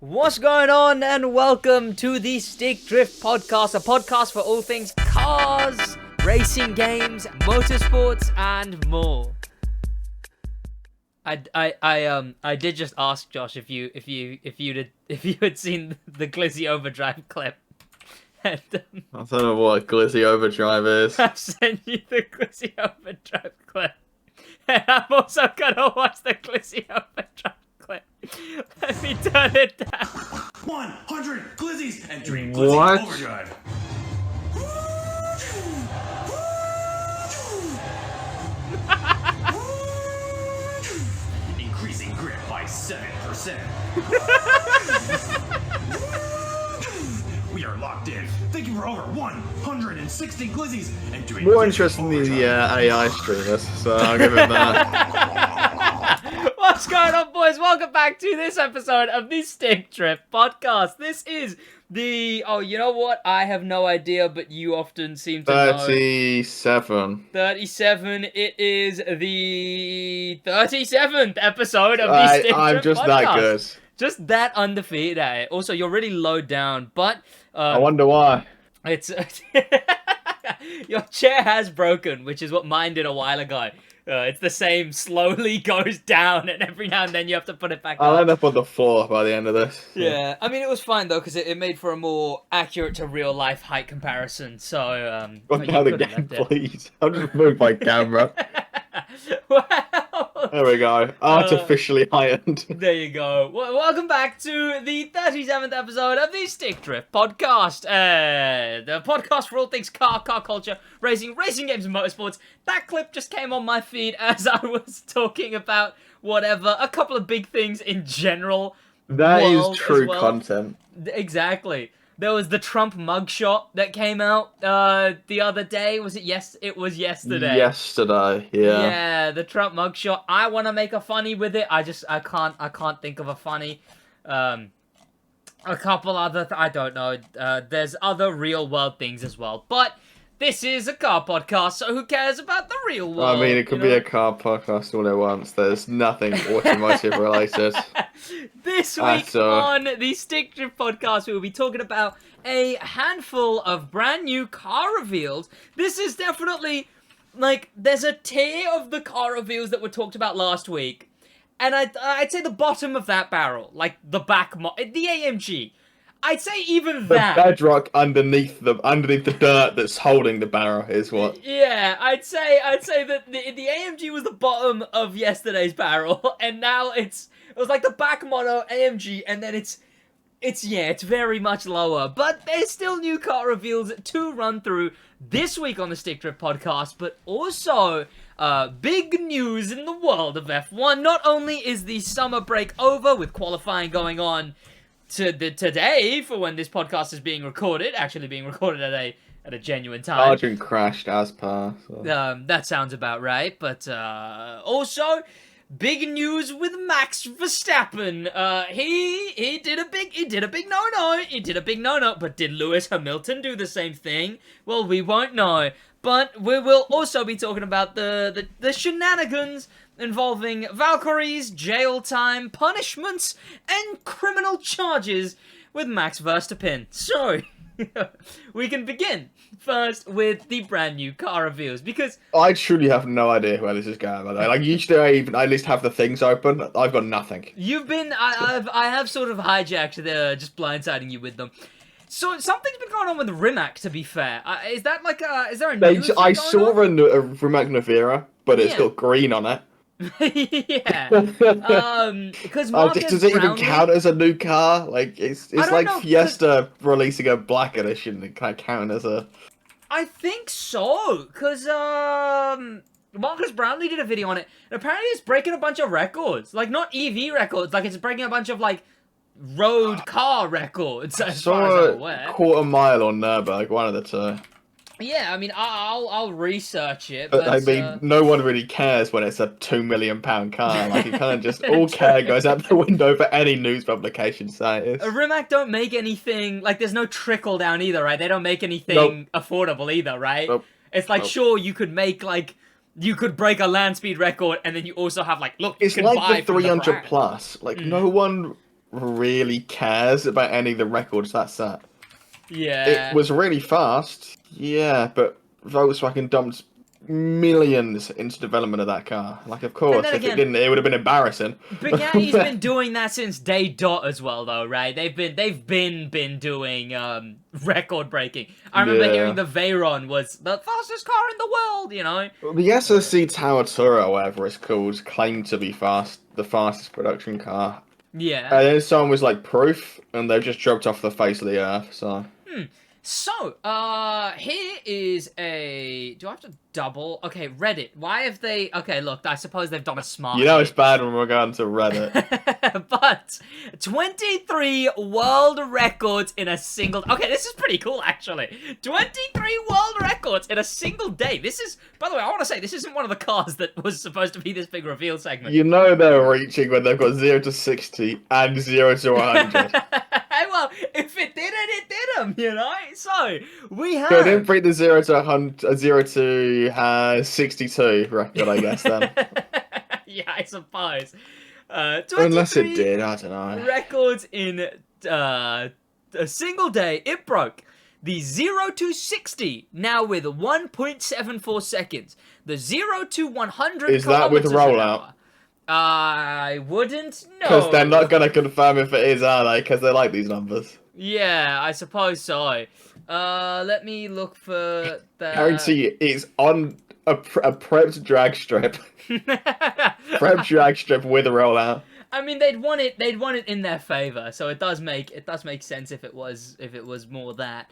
What's going on, and welcome to the Stick Drift Podcast, a podcast for all things cars, racing games, motorsports, and more. I did just ask Josh if you had seen the Glizzy Overdrive clip. And, I don't know what Glizzy Overdrive is. I've sent you the Glizzy Overdrive clip, and I'm also gonna watch the Glizzy Overdrive clip. Let me turn it down. 100 Glizzies and Dream What? Glizzy Overdrive. Increasing grip by 7%. We are locked in. Thank you for over 160 Glizzies and doing More Glizzy interesting than the Overdrive. AI streamers, so I'll give him that. What's going on, boys? Welcome back to this episode of the Stick Drift Podcast. This is the... Oh, you know what? I have no idea, but you often seem to know. 37. 37. It is the 37th episode of the Stick I'm Drift just Podcast. that good. Just that undefeated at it. Also, you're really low down, but... I wonder why. It's... Your chair has broken, which is what mine did a while ago. It's the same, slowly goes down, and every now and then you have to put it back I'll up. end up on the floor by the end of this. Yeah, I mean, it was fine, though, because it made for a more accurate to real-life height comparison, so, Got you down could've again, left it. please. I'll just move my camera. Well, There we go. Artificially heightened. there you go. Welcome back to the 37th episode of the Stick Drift Podcast. The podcast for all things car culture, racing games, and motorsports. That clip just came on my feed as I was talking about whatever, a couple of big things in general. That world is true as well. content. Exactly. There was the Trump mugshot that came out the other day. Was it it was yesterday. Yesterday, yeah. Yeah, the Trump mugshot. I want to make a funny with it. I can't think of a funny. A couple other, I don't know. There's other real world things as well. But this is a car podcast, so who cares about the real world? I mean, it could be a car podcast all at once. There's nothing automotive related. This week on the Stick Drift Podcast, we will be talking about a handful of brand new car reveals. This is definitely, like, there's a tier of the car reveals that were talked about last week. And I'd say the bottom of that barrel, like the the AMG. I'd say even The that. bedrock underneath the dirt that's holding the barrel is what. Yeah, I'd say that the AMG was the bottom of yesterday's barrel, and now it was like the back mono AMG, and then it's very much lower. But there's still new car reveals to run through this week on the Stick Drift Podcast, but also big news in the world of F1. Not only is the summer break over with qualifying going on today for when this podcast is being recorded, actually being recorded at a genuine time. Sergeant crashed as per. So. That sounds about right, but also big news with Max Verstappen. He did a big no-no, but did Lewis Hamilton do the same thing? Well, we won't know. But we will also be talking about the shenanigans involving Valkyries, jail time, punishments, and criminal charges with Max Verstappen. So, we can begin first with the brand new car reveals, because I truly have no idea where this is going, by the way. Like, usually I even at least have the things open. I've got nothing. you've been, I have sort of hijacked just blindsiding you with them. So something's been going on with Rimac, to be fair. Is that like is there a news I going saw on? a Rimac Navira, but it's Yeah. got green on it. Yeah. Because Marcus Does it even Brownlee- count as a new car? Like, it's don't like know, 'cause- Fiesta releasing a black edition. It kind of count as a. I think so, because Marcus Brownlee did a video on it, and apparently it's breaking a bunch of records. Like, not EV records, like it's breaking a bunch of, like, road car records, as far as I'm Saw aware. a quarter mile on Nürburgring, one of the two. Yeah, I mean, I'll research it, But but I mean, no one really cares when it's a £2 million car. Like, you can't just all care goes out the window for any news publication say it. Rimac don't make anything, like, there's no trickle down either, right? They don't make anything Nope. affordable either, right? Nope. It's like, Nope. sure, you could make, like, you could break a land speed record, and then you also have, like, look, you It's can like buy the from 300 brand. plus. Like, no one really cares about any of the records that's set. Yeah. It was really fast, yeah, but Volkswagen dumped millions into development of that car. Like, of course, then if again, it didn't, it would have been embarrassing. Bugatti's been doing that since day dot as well, though, right? They've been doing record breaking. I remember hearing the Veyron was the fastest car in the world, you know. The SSC Tower Tour, or whatever it's called, claimed to be the fastest production car. Yeah. And then someone was like, proof, and they've just dropped off the face of the earth, so... So, here is a... Do I have to double? Okay, Reddit. Why have they... Okay, look, I suppose they've done a smart... You know it's bad when we're going to Reddit. But 23 world records in a single... Okay, this is pretty cool, actually. 23 world records in a single day. This is... By the way, I want to say, this isn't one of the cars that was supposed to be this big reveal segment. You know they're reaching when they've got 0 to 60 and 0 to 100. Well, if it did it did them, you know? So, we have... So I didn't break the 0 to 100, 0 to 62 record, I guess, then. Yeah, I suppose. Unless it did, I don't know. Records in a single day. It broke the 0 to 60, now with 1.74 seconds. The 0 to 100 Is that with rollout? I wouldn't know. Because they're not going to confirm if it is, are they? Because they like these numbers. Yeah, I suppose so. Let me look for the... Guarantee you, it's on a prepped drag strip. Prepped drag strip with a rollout. I mean, they'd want it in their favor, so it does make sense if it was more that.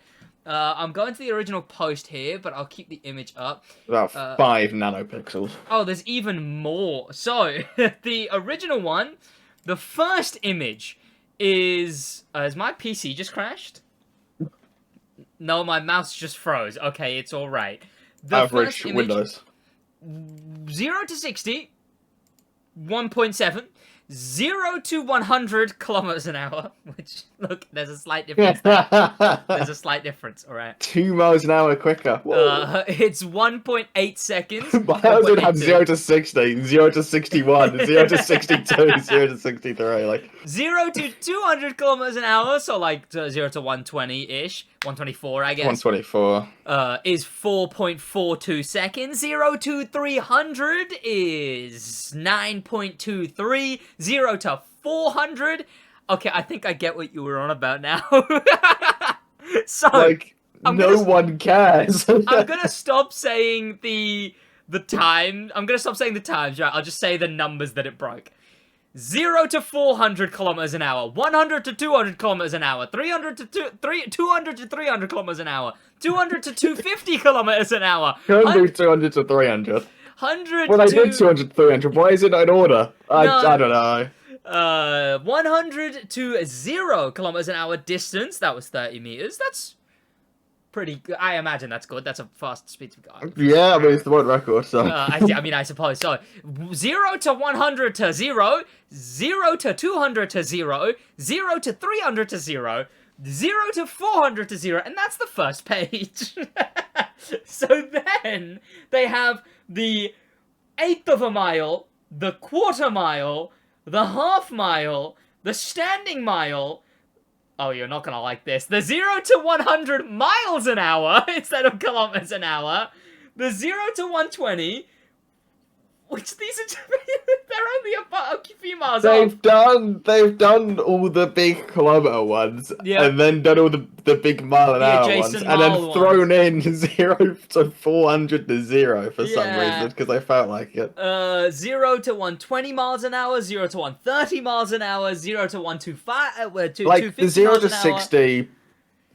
I'm going to the original post here, but I'll keep the image up. About 5 nanopixels. Oh, there's even more. So, the original one, the first image is... has my PC just crashed? No, my mouse just froze. Okay, it's alright. Average Windows. 0 to 60, 1.7. 0 to 100 kilometers an hour, which, look, there's a slight difference there. There's a slight difference, alright. 2 miles an hour quicker. It's 1.8 seconds. My house would have 0 to 60, 0 to 61, 0 to 62, 0 to 63, like... 0 to 200 kilometers an hour, so like 0 to 120-ish, 124, I guess. 124. Is 4.42 seconds. 0 to 300 is 9.23. 0 to 400. Okay, I think I get what you were on about now. So, like, no one cares. I'm gonna stop saying the time. I'm gonna stop saying the times, right? I'll just say the numbers that it broke. 0 to 400 kilometers an hour, 100 to 200 kilometers an hour, 200 to 300 kilometers an hour, 200 to 250 kilometers an hour. Can't do 200 to 300. 100 Well, I to... did 200 to 300. Why is it not in order? I don't know. 100 to 0 kilometers an hour distance. That was 30 meters. That's pretty good. I imagine that's good. That's a fast speed to go. Yeah, I mean, it's the world record, so... I mean, I suppose so. 0 to 100 to 0, 0 to 200 to 0, 0 to 300 to 0, 0 to 400 to 0, and that's the first page. So then, they have the 1/8 of a mile, the 1/4 mile, the 1/2 mile, the standing mile... Oh, you're not gonna like this. The 0 to 100 miles an hour instead of kilometers an hour. The 0 to 120, which these are they're only about a few miles off. They've done all the big kilometer ones, Yeah. and then done all the big mile an hour ones, adjacent and then mile thrown in 0 to 400 to 0 for some Yeah. reason, because I felt like it. 0 to 120 miles an hour, 0 to 130 miles an hour, 0 to 125, Like 250 the 0 miles to an hour. 60,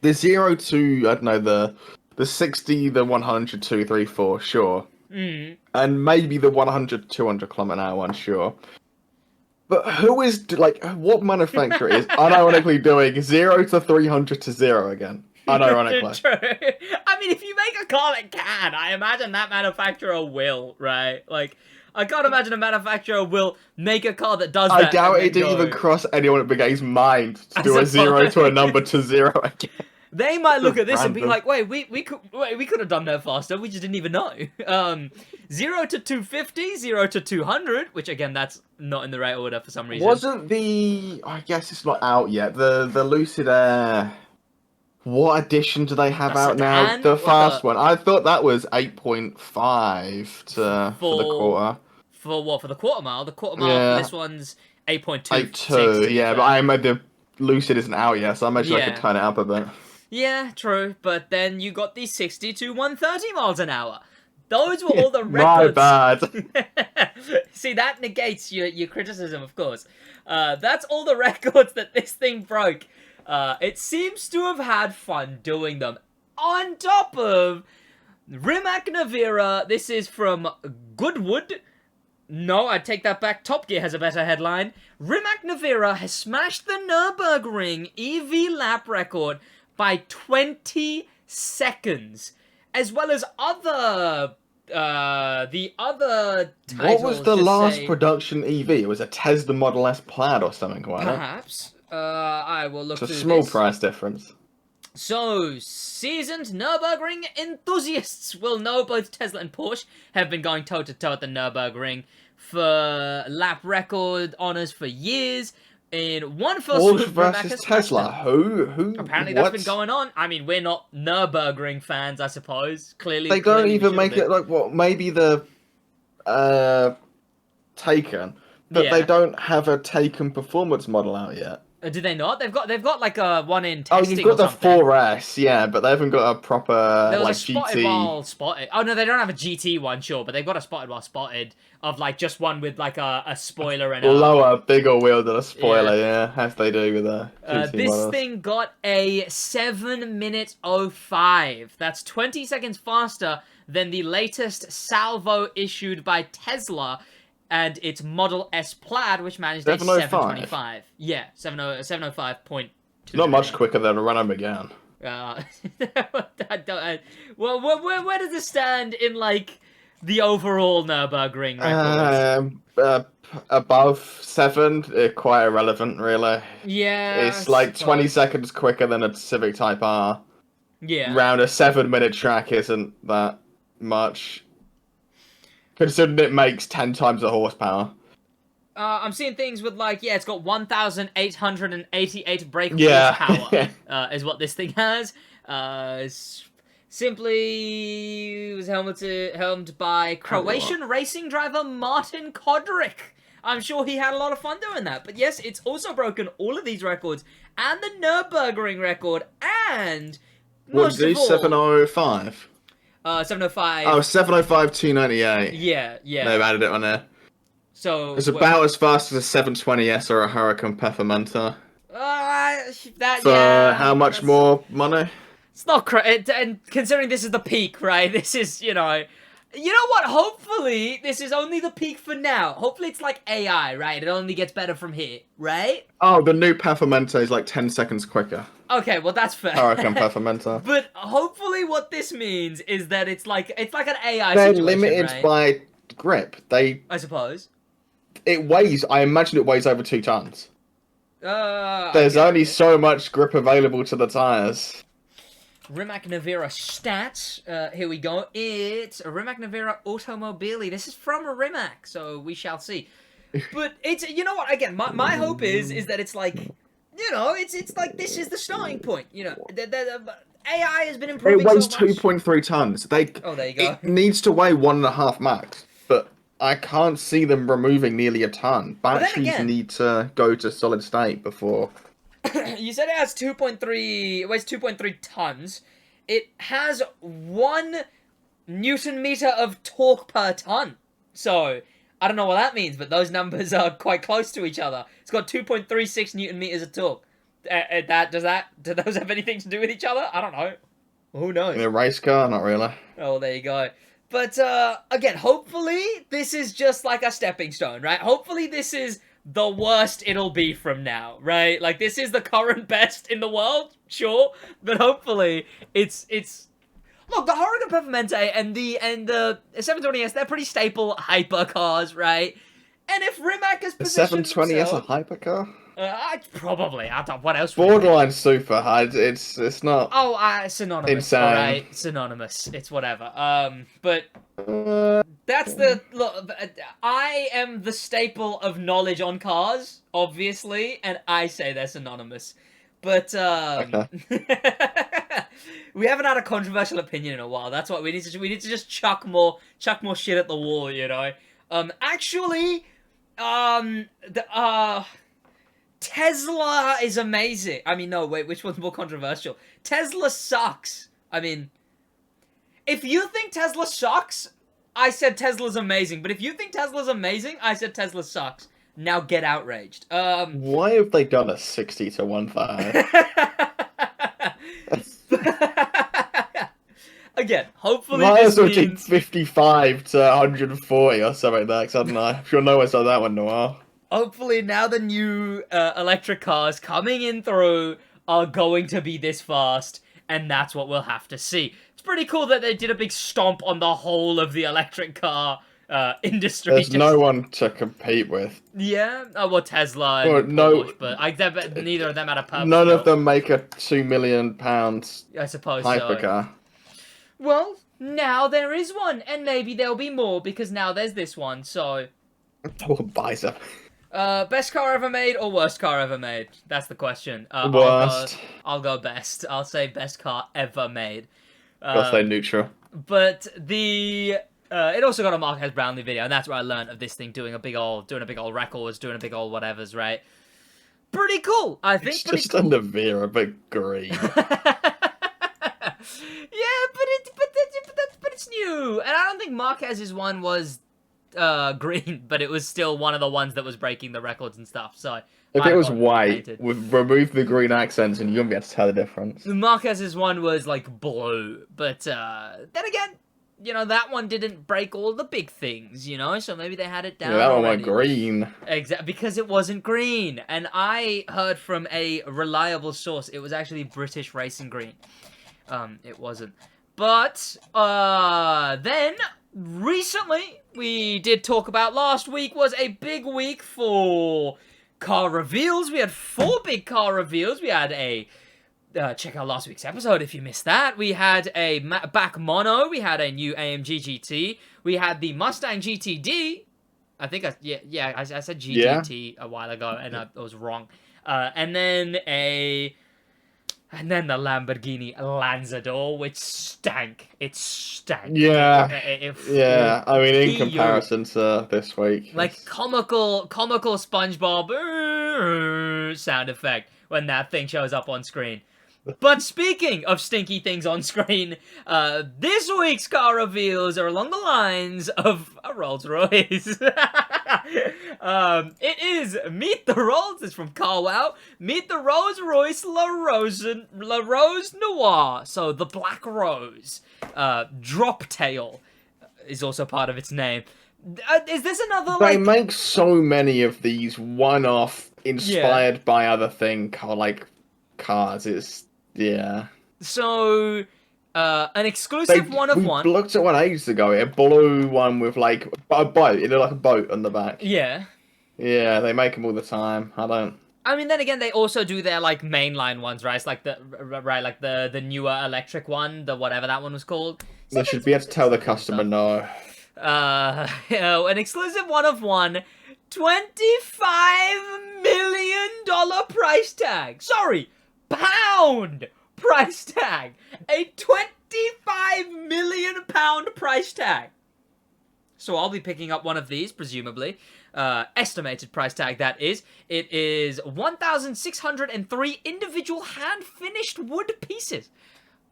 the 0 to, I don't know, the 60, the 100, 2, 3, 4, sure. And maybe the 100, 200 kilometer an hour one, sure. But who is, like, what manufacturer is unironically doing 0 to 300 to 0 again? Unironically. True. I mean, if you make a car that can, I imagine that manufacturer will, right? Like, I can't imagine a manufacturer will make a car that does that. I doubt and it then didn't go. even cross anyone at Big A's mind to I do a 0 to a suppose. number to 0 again. They might look at this and be Random. like, wait, we could have done that faster. We just didn't even know. 0 to 250, 0 to 200, which again, that's not in the right order for some reason. Wasn't the... I guess it's not out yet. The Lucid Air... What edition do they have The out now? sedan? The Or fast the- one. I thought that was 8.5 for the quarter. For what? For the quarter mile? The quarter mile Yeah. for this one's 8.2. 8.2, yeah, but I imagine the Lucid isn't out yet, so I imagine I Yeah. could turn it up a bit. Yeah, true. But then you got the 60 to 130 miles an hour. Those were all the My records. bad. See, that negates your criticism, of course. That's all the records that this thing broke. It seems to have had fun doing them. On top of Rimac Navira, this is from Goodwood. No, I take that back. Top Gear has a better headline. Rimac Navira has smashed the Nürburgring EV lap record by 20 seconds, as well as other the other titles. What was the just last say- production EV? It was a Tesla Model S Plaid or something, wasn't it? Perhaps. I will look It's a through small this. price difference. So, seasoned Nürburgring enthusiasts will know both Tesla and Porsche have been going toe-to-toe at the Nürburgring for lap record honors for years. In one fell Porsche swoop, Rimac versus has smashed Tesla. them. Who? Apparently what? that's been going on. I mean, we're not Nürburgring fans, I suppose. Clearly, They don't clearly we even should make be. it like what? Maybe the Taken, but Yeah. they don't have a Taken performance model out yet. Do they not? They've got like a one in Oh, testing you've got or the something. 4S, yeah, but they haven't got a proper There was like a spotted GT. while spotted. Oh no, they don't have a GT one, sure, but they've got a spotted while spotted of like just one with like a spoiler and a. Lower, bigger wheel than a spoiler, yeah, as they do with the GT This models. thing got a 7-minute 05. That's 20 seconds faster than the latest salvo issued by Tesla and its Model S Plaid, which managed a 705? 725. Yeah, 705.2. Not much quicker than a run again. I don't, well, where does this stand in like the overall Nürburgring records? Above 7, quite irrelevant, really. Yeah, It's I like 20 suppose. seconds quicker than a Civic Type R. Yeah. Round a 7-minute track isn't that much. Considering it makes 10 times the horsepower. I'm seeing things with like, yeah, it's got 1,888 brake Yeah. horsepower, is what this thing has. Simply was helmed by Croatian racing driver Martin Kodrick. I'm sure he had a lot of fun doing that. But yes, it's also broken all of these records and the Nürburgring record and What most did you of do? all, 705? 705. Oh, 705 298. Yeah. They've added it on there. So It's about as fast as a 720S or a Huracan Performanta. that For yeah, how much that's- more money? It's not and considering this is the peak, right? This is, you know what? Hopefully, this is only the peak for now. Hopefully, it's like AI, right? It only gets better from here, right? Oh, the new Performanta is like 10 seconds quicker. Okay, well that's fair. Huracan Performanta. But hopefully, what this means is that it's like an AI They're situation, limited right? by grip. I suppose. It weighs, I imagine it weighs over 2 tons. There's okay. only so much grip available to the tyres. Rimac Navira stats. Here we go. It's a Rimac Navira Automobili. This is from a Rimac, so we shall see. But it's, you know what? Again, my hope is that it's like, it's like this is the starting point. The AI has been improving. It weighs so much. 2.3 tons. Oh, there you go. It needs to weigh 1.5 max, but I can't see them removing nearly a ton. then Batteries again- need to go to solid state before. You said it has 2.3. It weighs 2.3 tons. It has 1 Newton meter of torque per ton. So I don't know what that means, but those numbers are quite close to each other. It's got 2.36 Newton meters of torque. Do those have anything to do with each other? I don't know. Who knows? In a race car, not really. Oh, there you go. But again, hopefully this is just like a stepping stone, right? Hopefully this is the worst it'll be from now, right? Like this is the current best in the world, sure, but hopefully it's look, the Huracan Performante and the 720S, they're pretty staple hypercars, right? And if Rimac has The positioned 720S a themselves, hypercar? Probably. I don't. What else? Would it be? Borderline super. It's not. Oh, synonymous. Insane. All right, synonymous. It's whatever. But Uh, that's the look. I am the staple of knowledge on cars, obviously, and I say they're synonymous. But Okay. we haven't had a controversial opinion in a while. That's what we need to. We need to just chuck more shit at the wall. You know. Actually, Tesla is amazing. I mean, no, wait, which one's more controversial? Tesla sucks. I mean, if you think Tesla sucks, I said Tesla's amazing. But if you think Tesla's amazing, I said Tesla sucks. Now get outraged. Why have they done a 60 to 1.5? Again, hopefully Might this as well do means... 55 to 140 or something like that, 'cause I don't know. I'm sure no one's done that one in a while. Hopefully now the new electric cars coming in through are going to be this fast, and that's what we'll have to see. It's pretty cool that they did a big stomp on the whole of the electric car industry. There's no one to compete with. Yeah? Oh, well, Tesla and Well, no- Porsche, but neither of them had a purpose. None of them make a £2 million I suppose so. hypercar. Well, now there is one, and maybe there'll be more, because now there's this one, so... Oh, Bizer. Best car ever made or worst car ever made? That's the question. Worst. I'll go best. I'll say best car ever made. I'll say neutral. But it also got a Marquez Brownlee video, and that's where I learned of this thing doing a big old records, doing a big old whatevers, right? Pretty cool. I think It's pretty just cool. under Vera, but green. Yeah, but it's new, and I don't think Marquez's one was green, but it was still one of the ones that was breaking the records and stuff. So If I it was got white, painted. we've removed the green accents and you wouldn't be able to tell the difference. Marquez's one was like blue, but then again, you know, that one didn't break all the big things, you know, so maybe they had it down Yeah, that one already. went green. Exactly, because it wasn't green, and I heard from a reliable source it was actually British racing green. It wasn't. But then recently we did talk about last week was a big week for car reveals. We had 4 big car reveals. We had a check out last week's episode if you missed that. We had a back mono. We had a new AMG GT. We had the Mustang GTD. I think I said GTT a while ago, and I was wrong. And then the Lamborghini Lanzador, which stank. It stank. Yeah. Yeah. I mean, in comparison to this week. Like comical SpongeBob sound effect when that thing shows up on screen. But speaking of stinky things on screen, this week's car reveals are along the lines of a Rolls Royce. It is Meet the Rolls. It's from CarWow. Meet the Rolls Royce La Rose Noir. So the Black Rose. Drop Tail is also part of its name. Is this another They like? make so many of these one-off, inspired by other cars. It's So, an exclusive one of one. We looked at one ages ago. A blue one with like a boat. It looked like a boat on the back. Yeah. Yeah, they make them all the time. I mean, then again, they also do their like mainline ones, right? It's like the newer electric one, the whatever that one was called. They should be able to tell the customer no. An exclusive one of one, $25 million price tag. Sorry, pound price tag. A £25 million price tag. So I'll be picking up one of these, presumably. Estimated price tag, that is. It is 1,603 individual hand-finished wood pieces.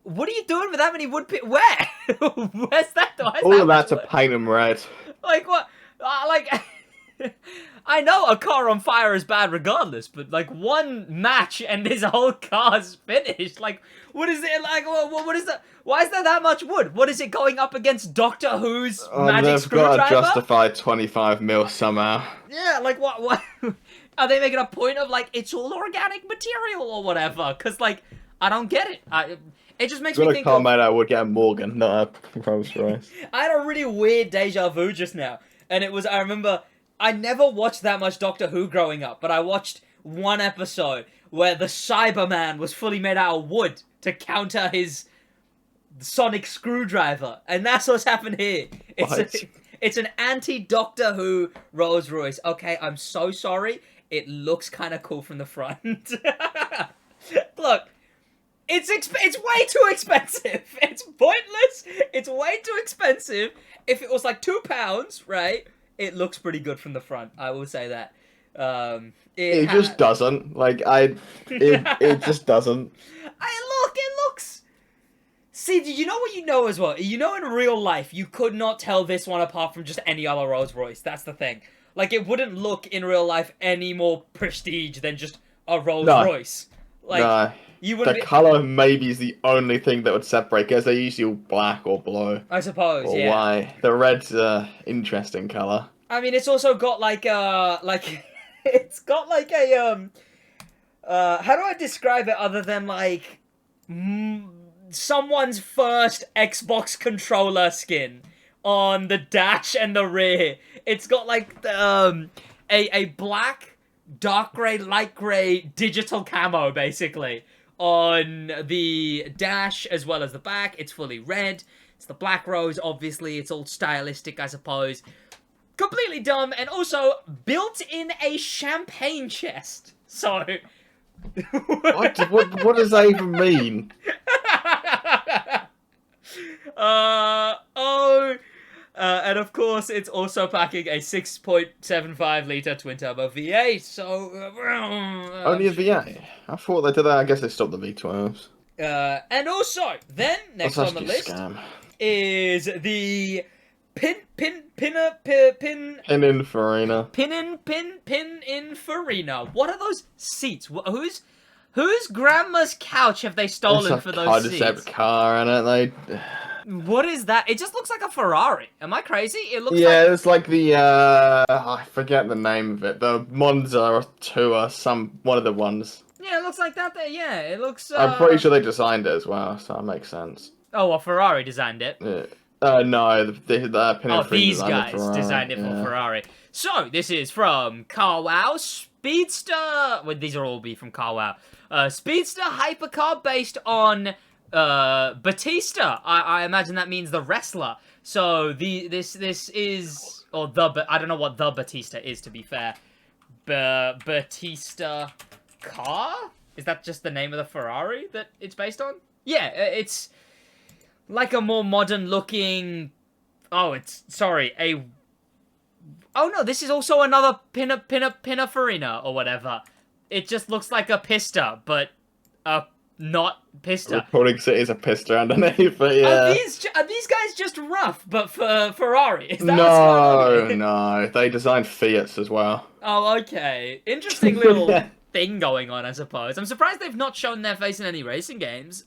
What are you doing with that many wood pieces? Where? Where's that? All of that to paint them red. Like, what? I know a car on fire is bad regardless, but, like, one match and this whole car's finished. Like, what is it? Like, what is that? Why is there that much wood? What is it going up against Doctor Who's magic They've screwdriver? got to justify 25 mil somehow. Yeah, like, what? Are they making a point of, like, it's all organic material or whatever? Because, like, I don't get it. It just makes me think car of... made out would get a Morgan, not a Rolls Royce. I had a really weird deja vu just now. And it was, I remember, I never watched that much Doctor Who growing up, but I watched one episode where the Cyberman was fully made out of wood to counter his sonic screwdriver, and that's what's happened here. It's an anti-Doctor Who Rolls Royce. Okay, I'm so sorry. It looks kind of cool from the front. Look, it's way too expensive. It's pointless. It's way too expensive. If it was like £2, right? It looks pretty good from the front. I will say that. It just doesn't. It just doesn't. It looks. See, you know what you know as well? You know in real life, you could not tell this one apart from just any other Rolls Royce. That's the thing. Like, it wouldn't look in real life any more prestige than just a Rolls Royce. Like, no. You wouldn't the colour maybe is the only thing that would separate, because they're usually all black or blue. I suppose, or yeah. white. The red's interesting colour. I mean, it's also got it's got like a, how do I describe it other than like, someone's first Xbox controller skin on the dash and the rear. It's got like a black, dark grey, light grey digital camo basically on the dash as well as the back. It's fully red. It's the black rose, obviously. It's all stylistic, I suppose. Completely dumb, and also built in a champagne chest. So What does that even mean? And of course, it's also packing a 6.75 litre twin-turbo V8, so... Only a V8? I thought they did that. I guess they stopped the V12s. And also, then, next on the list is the Pininfarina. Pininfarina. What are those seats? Whose grandma's couch have they stolen for those seats? It's a car in it. What is that? It just looks like a Ferrari. Am I crazy? It looks it's like the, I forget the name of it. The Monza 2 or one of the ones. Yeah, it looks like that there. Yeah, it looks, I'm pretty sure they designed it as well, so that makes sense. Oh, well, Ferrari designed it. Yeah. No, the Pininfarina these guys designed it for Ferrari. So, this is from CarWow Speedster. Well, these will all be from CarWow. Speedster hypercar based on Batista. I imagine that means the wrestler. So this is I don't know what the Batista is, to be fair. Batista car? Is that just the name of the Ferrari that it's based on? Yeah, it's like a more modern looking. Oh, oh no, this is also another Pininfarina or whatever. It just looks like a pista, but not pista. Recording is a pista underneath, but yeah. Are these guys just rough, but for Ferrari? Is that no, they designed Fiats as well. Oh, okay. Interesting little thing going on, I suppose. I'm surprised they've not shown their face in any racing games.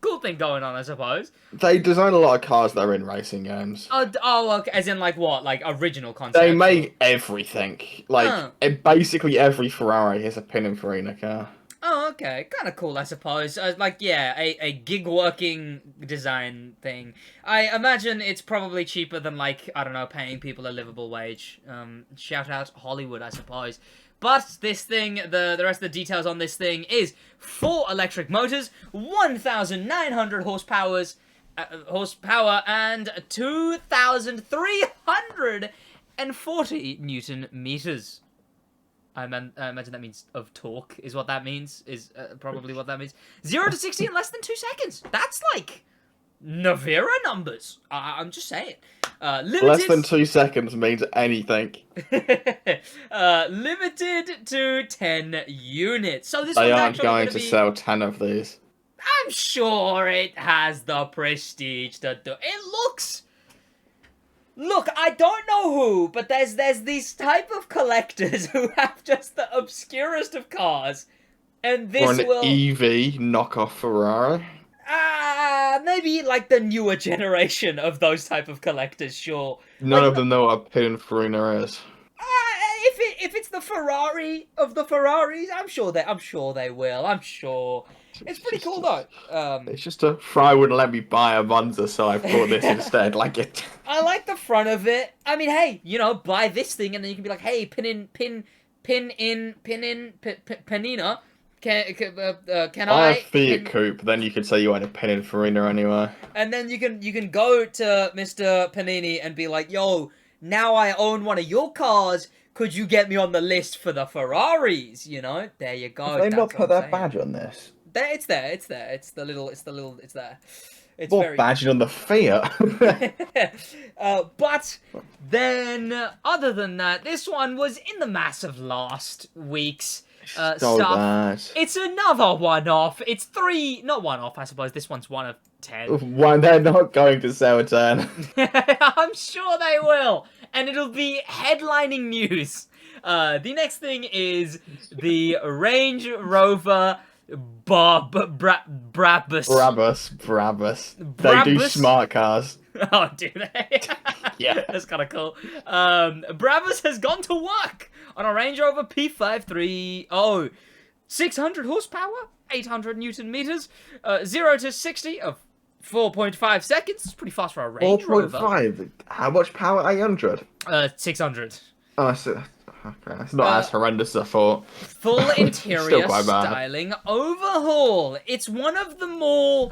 Cool thing going on, I suppose. They design a lot of cars that are in racing games. Oh, okay. As in, like, what? Like, original concept? They make everything. Like, basically every Ferrari has a Pininfarina car. Oh, okay. Kind of cool, I suppose. Like, yeah, a gig-working design thing. I imagine it's probably cheaper than, like, I don't know, paying people a livable wage. Shout out Hollywood, I suppose. But this thing, the rest of the details on this thing is 4 electric motors, 1,900 horsepower, and 2,340 Newton meters. I imagine that means of torque, is what that means, is probably what that means. 0 to 60 in less than 2 seconds. That's like Navira numbers. I'm just saying. Less than 2 seconds means anything. Limited to 10 units. So this they one's aren't actually going to sell 10 of these. I'm sure it has the prestige to do. It looks. Look, I don't know who, but there's these type of collectors who have just the obscurest of cars, and this or an will EV knockoff Ferrari. Maybe like the newer generation of those type of collectors, sure. None of them know what a Pininfarina is. If it's the Ferrari of the Ferraris, I'm sure they will. I'm sure. It's pretty cool though. It's just a Fry wouldn't let me buy a Monza, so I bought this instead. Like it. I like the front of it. I mean, hey, buy this thing, and then you can be like, hey, Panina. Can I I? have Fiat Coupe, then you could say you own a Pininfarina anyway. And then you can go to Mr. Panini and be like, yo, now I own one of your cars. Could you get me on the list for the Ferraris? You know, there you go. Have they not That's put what their I'm saying. badge on this? There, it's there. It's there. It's there. It's More very. badging on the Fiat. But then, other than that, this one was in the mass of last week's So stuff. bad. It's another one-off. It's three, not one-off, I suppose. This one's one of 10. One, they're not going to sell 10. I'm sure they will, and it'll be headlining news. The next thing is the Range Rover Brabus. Brabus. They do smart cars. Oh, do they? Yeah. That's kind of cool. Brabus has gone to work on a Range Rover P530. 600 horsepower, 800 Newton meters, 0 to 60 of 4.5 seconds. It's pretty fast for a Range Rover. 4.5. How much power? 800. 600. Oh, so, okay. It's not as horrendous as I thought. Full interior quite bad. styling overhaul. It's one of the more...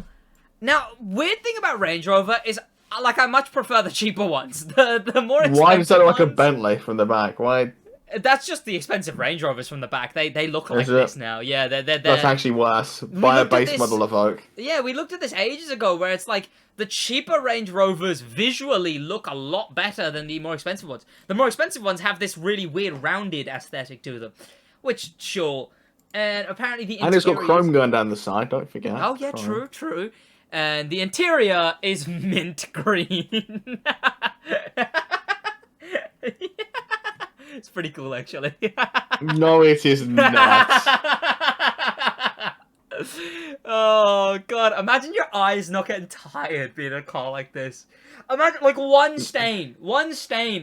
Now, weird thing about Range Rover is, like, I much prefer the cheaper ones. The more expensive Why does that look like a ones- Bentley from the back? Why? That's just the expensive Range Rovers from the back. They look like Is it? this now. Yeah, they're That's actually worse. Buy a looked at base this- model of Oak. Yeah, we looked at this ages ago, where it's like the cheaper Range Rovers visually look a lot better than the more expensive ones. The more expensive ones have this really weird rounded aesthetic to them, which sure. And apparently the interior. And it's got chrome going down the side, don't forget. Oh yeah, Chrome. true. And the interior is mint green. It's pretty cool, actually. No, it is not. Oh god, imagine your eyes not getting tired being in a car like this. Imagine like one stain,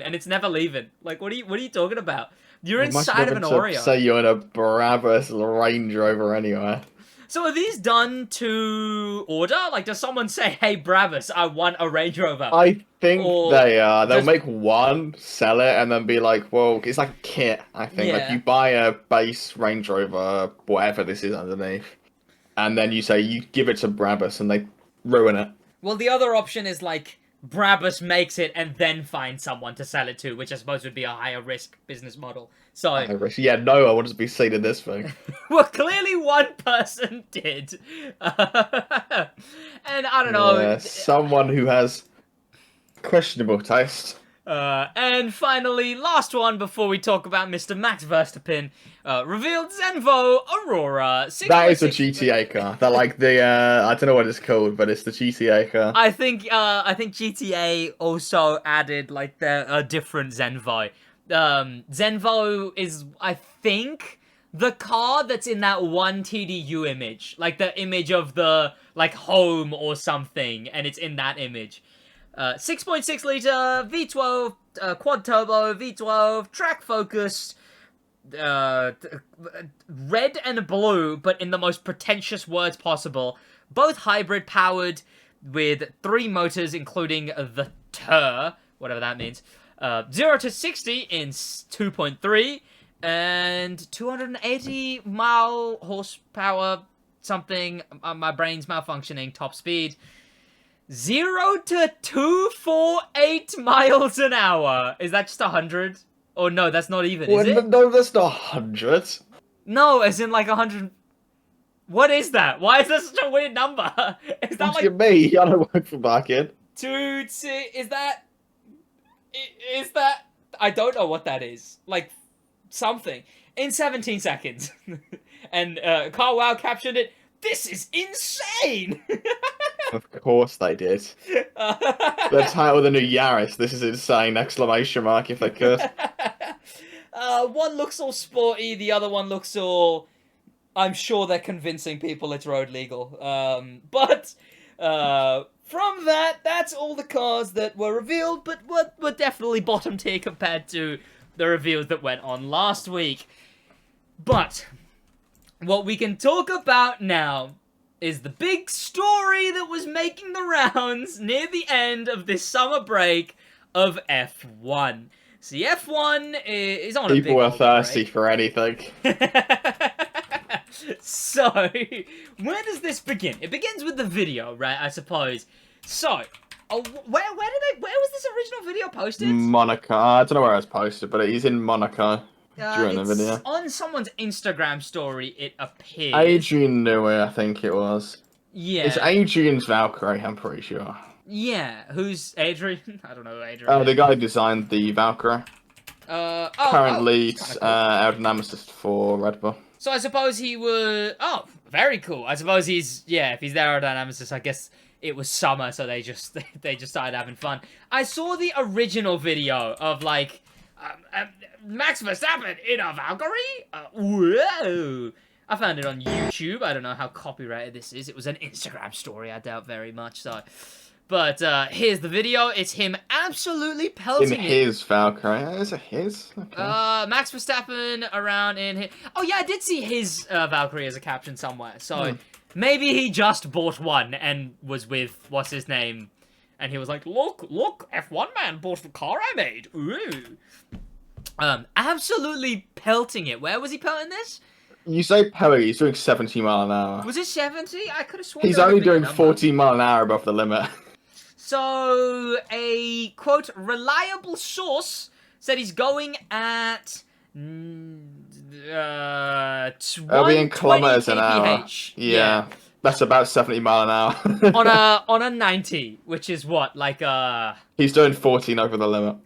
and it's never leaving. Like, what are you talking about? You're inside of an Oreo. Say you're in a Brabus Range Rover anyway. So are these done to order? Like, does someone say, "Hey, Brabus, I want a Range Rover"? I think Or they are. They'll just- make one, sell it, and then be like, well, it's like a kit, I think. Like, Yeah. you buy a base Range Rover, whatever this is underneath, and then you say, you give it to Brabus, and they ruin it. Well, the other option is like Brabus makes it and then finds someone to sell it to, which I suppose would be a higher risk business model. So, Yeah, no one wants to be seen in this thing. well, clearly one person did. And I don't know. Yeah, someone who has questionable taste. And finally, last one before we talk about Mr. Max Verstappen, revealed Zenvo Aurora. That is a 6.6 GTA car. They're like the, I don't know what it's called, but it's the GTA car. I think GTA also added like a different Zenvo. Zenvo is, I think, the car that's in that one TDU image, like the image of the like home or something, and it's in that image. 6.6 liter V12 quad turbo V12 track focused. Red and blue, but in the most pretentious words possible. Both hybrid powered with 3 motors, including the TUR, whatever that means. 0 to 60 in 2.3, and 280 mile horsepower, something. My brain's malfunctioning. Top speed. 0 to 248 miles an hour. Is that just 100? Oh no, that's not even, is it? No, that's not 100. No, as in like 100. What is that? Why is that such a weird number? Is that Look like at me, I don't work for Barkin. 2 to... Is that... I don't know what that is. Like, something. In 17 seconds. And Carl Wow captioned it, "This is insane!" Of course they did. The title of the new Yaris, "This is insane!" Exclamation mark if they could. One looks all sporty, the other one looks all... I'm sure they're convincing people it's road legal. But from that, that's all the cars that were revealed, but were definitely bottom tier compared to the reveals that went on last week. But what we can talk about now is the big story that was making the rounds near the end of this summer break of F1. See, F1 is on People a are big thirsty for anything. So, where does this begin? It begins with the video, right? I suppose. So, where was this original video posted? Monaco. I don't know where it was posted, but he's in Monaco during the video. It's on someone's Instagram story, it appears. Adrian Newey, I think it was. Yeah. It's Adrian's Valkyrie, I'm pretty sure. Yeah. Who's Adrian? I don't know who Adrian Oh, is. the guy who designed the Valkyrie. Currently, aerodynamicist for Red Bull. So I suppose he would... Oh, very cool. I suppose he's... Yeah, if he's the aerodynamicist, I guess it was summer, so they just started having fun. I saw the original video of, like, Max Verstappen in a Valkyrie? Whoa! I found it on YouTube. I don't know how copyrighted this is. It was an Instagram story, I doubt very much, so... But here's the video. It's him absolutely pelting in his Valkyrie. Is it his? Okay. Max Verstappen around in his... Oh, yeah, I did see his Valkyrie as a caption somewhere. So maybe he just bought one and was with, what's his name? And he was like, look, F1 man bought the car I made. Ooh. Absolutely pelting it. Where was he pelting this? You say Perry, he's doing 70 mile an hour. Was it 70? I could have sworn... He's only doing 40 mile an hour above the limit. So, a, quote, reliable source said he's going at, 'It'll be in kilometers an hour. Yeah. That's about 70 mile an hour. on a 90, which is what, like, He's doing 14 over the limit.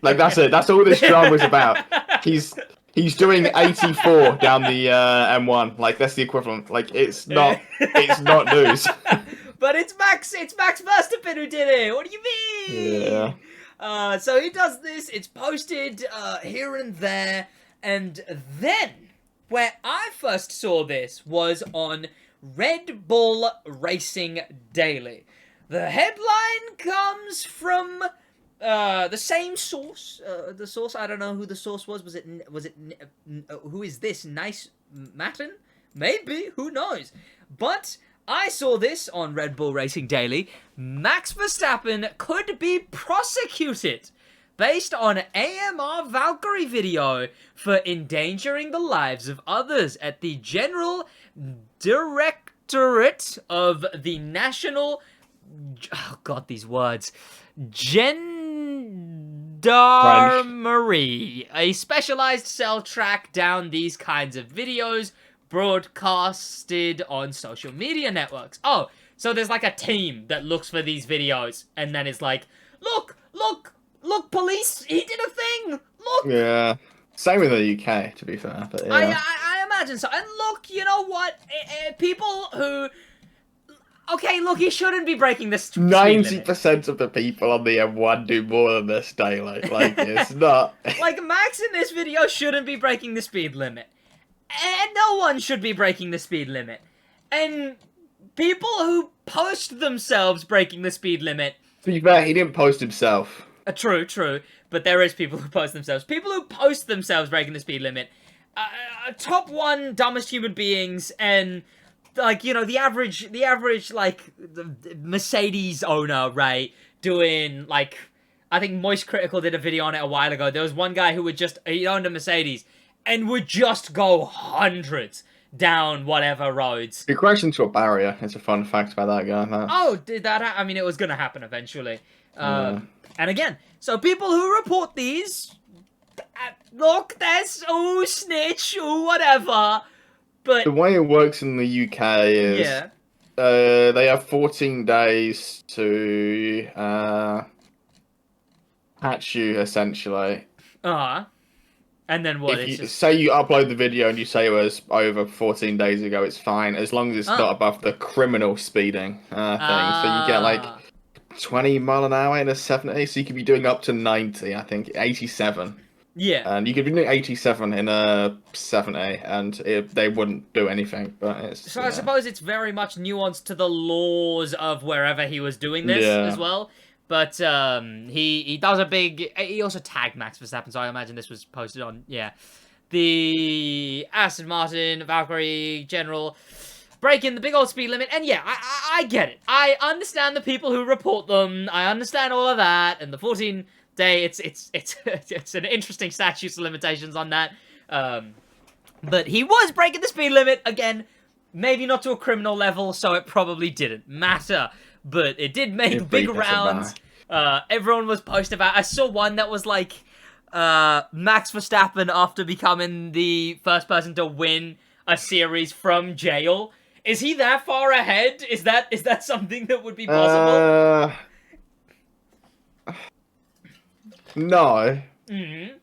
Like, that's it. That's all this drama is about. He's doing 84 down the M1. Like, that's the equivalent. Like, it's not news. But it's Max Verstappen who did it. What do you mean? Yeah. So he does this. It's posted here and there, and then where I first saw this was on Red Bull Racing Daily. The headline comes from the same source. The source, I don't know who the source was. Was it? Who is this? Nice Matten? Maybe. Who knows? But I saw this on Red Bull Racing Daily. Max Verstappen could be prosecuted based on AMR Valkyrie video for endangering the lives of others at the General Directorate of the National... Oh, God, these words. Gendarmerie. A specialized cell track down these kinds of videos broadcasted on social media networks. Oh, so there's like a team that looks for these videos, and then it's like, look, police, he did a thing, look. Yeah. Same with the UK, to be fair. But yeah. I imagine so. And look, you know what? People who... Okay, look, he shouldn't be breaking this speed limit. 90% of the people on the M1 do more than this daily. Like, it's not... Like, Max in this video shouldn't be breaking the speed limit. And no one should be breaking the speed limit. And people who post themselves breaking the speed limit... To be fair, he didn't post himself. True. But there is people who post themselves. People who post themselves breaking the speed limit. Top one dumbest human beings, and... Like, you know, the average, like, the Mercedes owner, right? Doing, like... I think Moist Critical did a video on it a while ago. There was one guy who he owned a Mercedes and would just go hundreds down whatever roads. He crashed into a barrier. It's a fun fact about that guy. Oh, did that I mean, it was going to happen eventually. And again, so people who report these, look, there's, snitch, whatever, but... The way it works in the UK is... Yeah. They have 14 days to patch you, essentially. And then what? If you say you upload the video and you say it was over 14 days ago, it's fine, as long as it's not above the criminal speeding thing. So you get like 20 mile an hour in a 70, so you could be doing up to 90, I think, 87. Yeah. And you could be doing 87 in a 70, and they wouldn't do anything. But it's... So I suppose it's very much nuanced to the laws of wherever he was doing this as well. But he does a big... He also tagged Max Verstappen, so I imagine this was posted on, the Aston Martin, Valkyrie, General, breaking the big old speed limit. And yeah, I get it. I understand the people who report them. I understand all of that. And the 14 It's an interesting statute of limitations on that. But he was breaking the speed limit again. Maybe not to a criminal level, so it probably didn't matter. But it did make It big really doesn't rounds. matter. Everyone was posting about. I saw one that was like Max Verstappen after becoming the first person to win a series from jail. Is he that far ahead? Is that something that would be possible? No. Mm-hmm.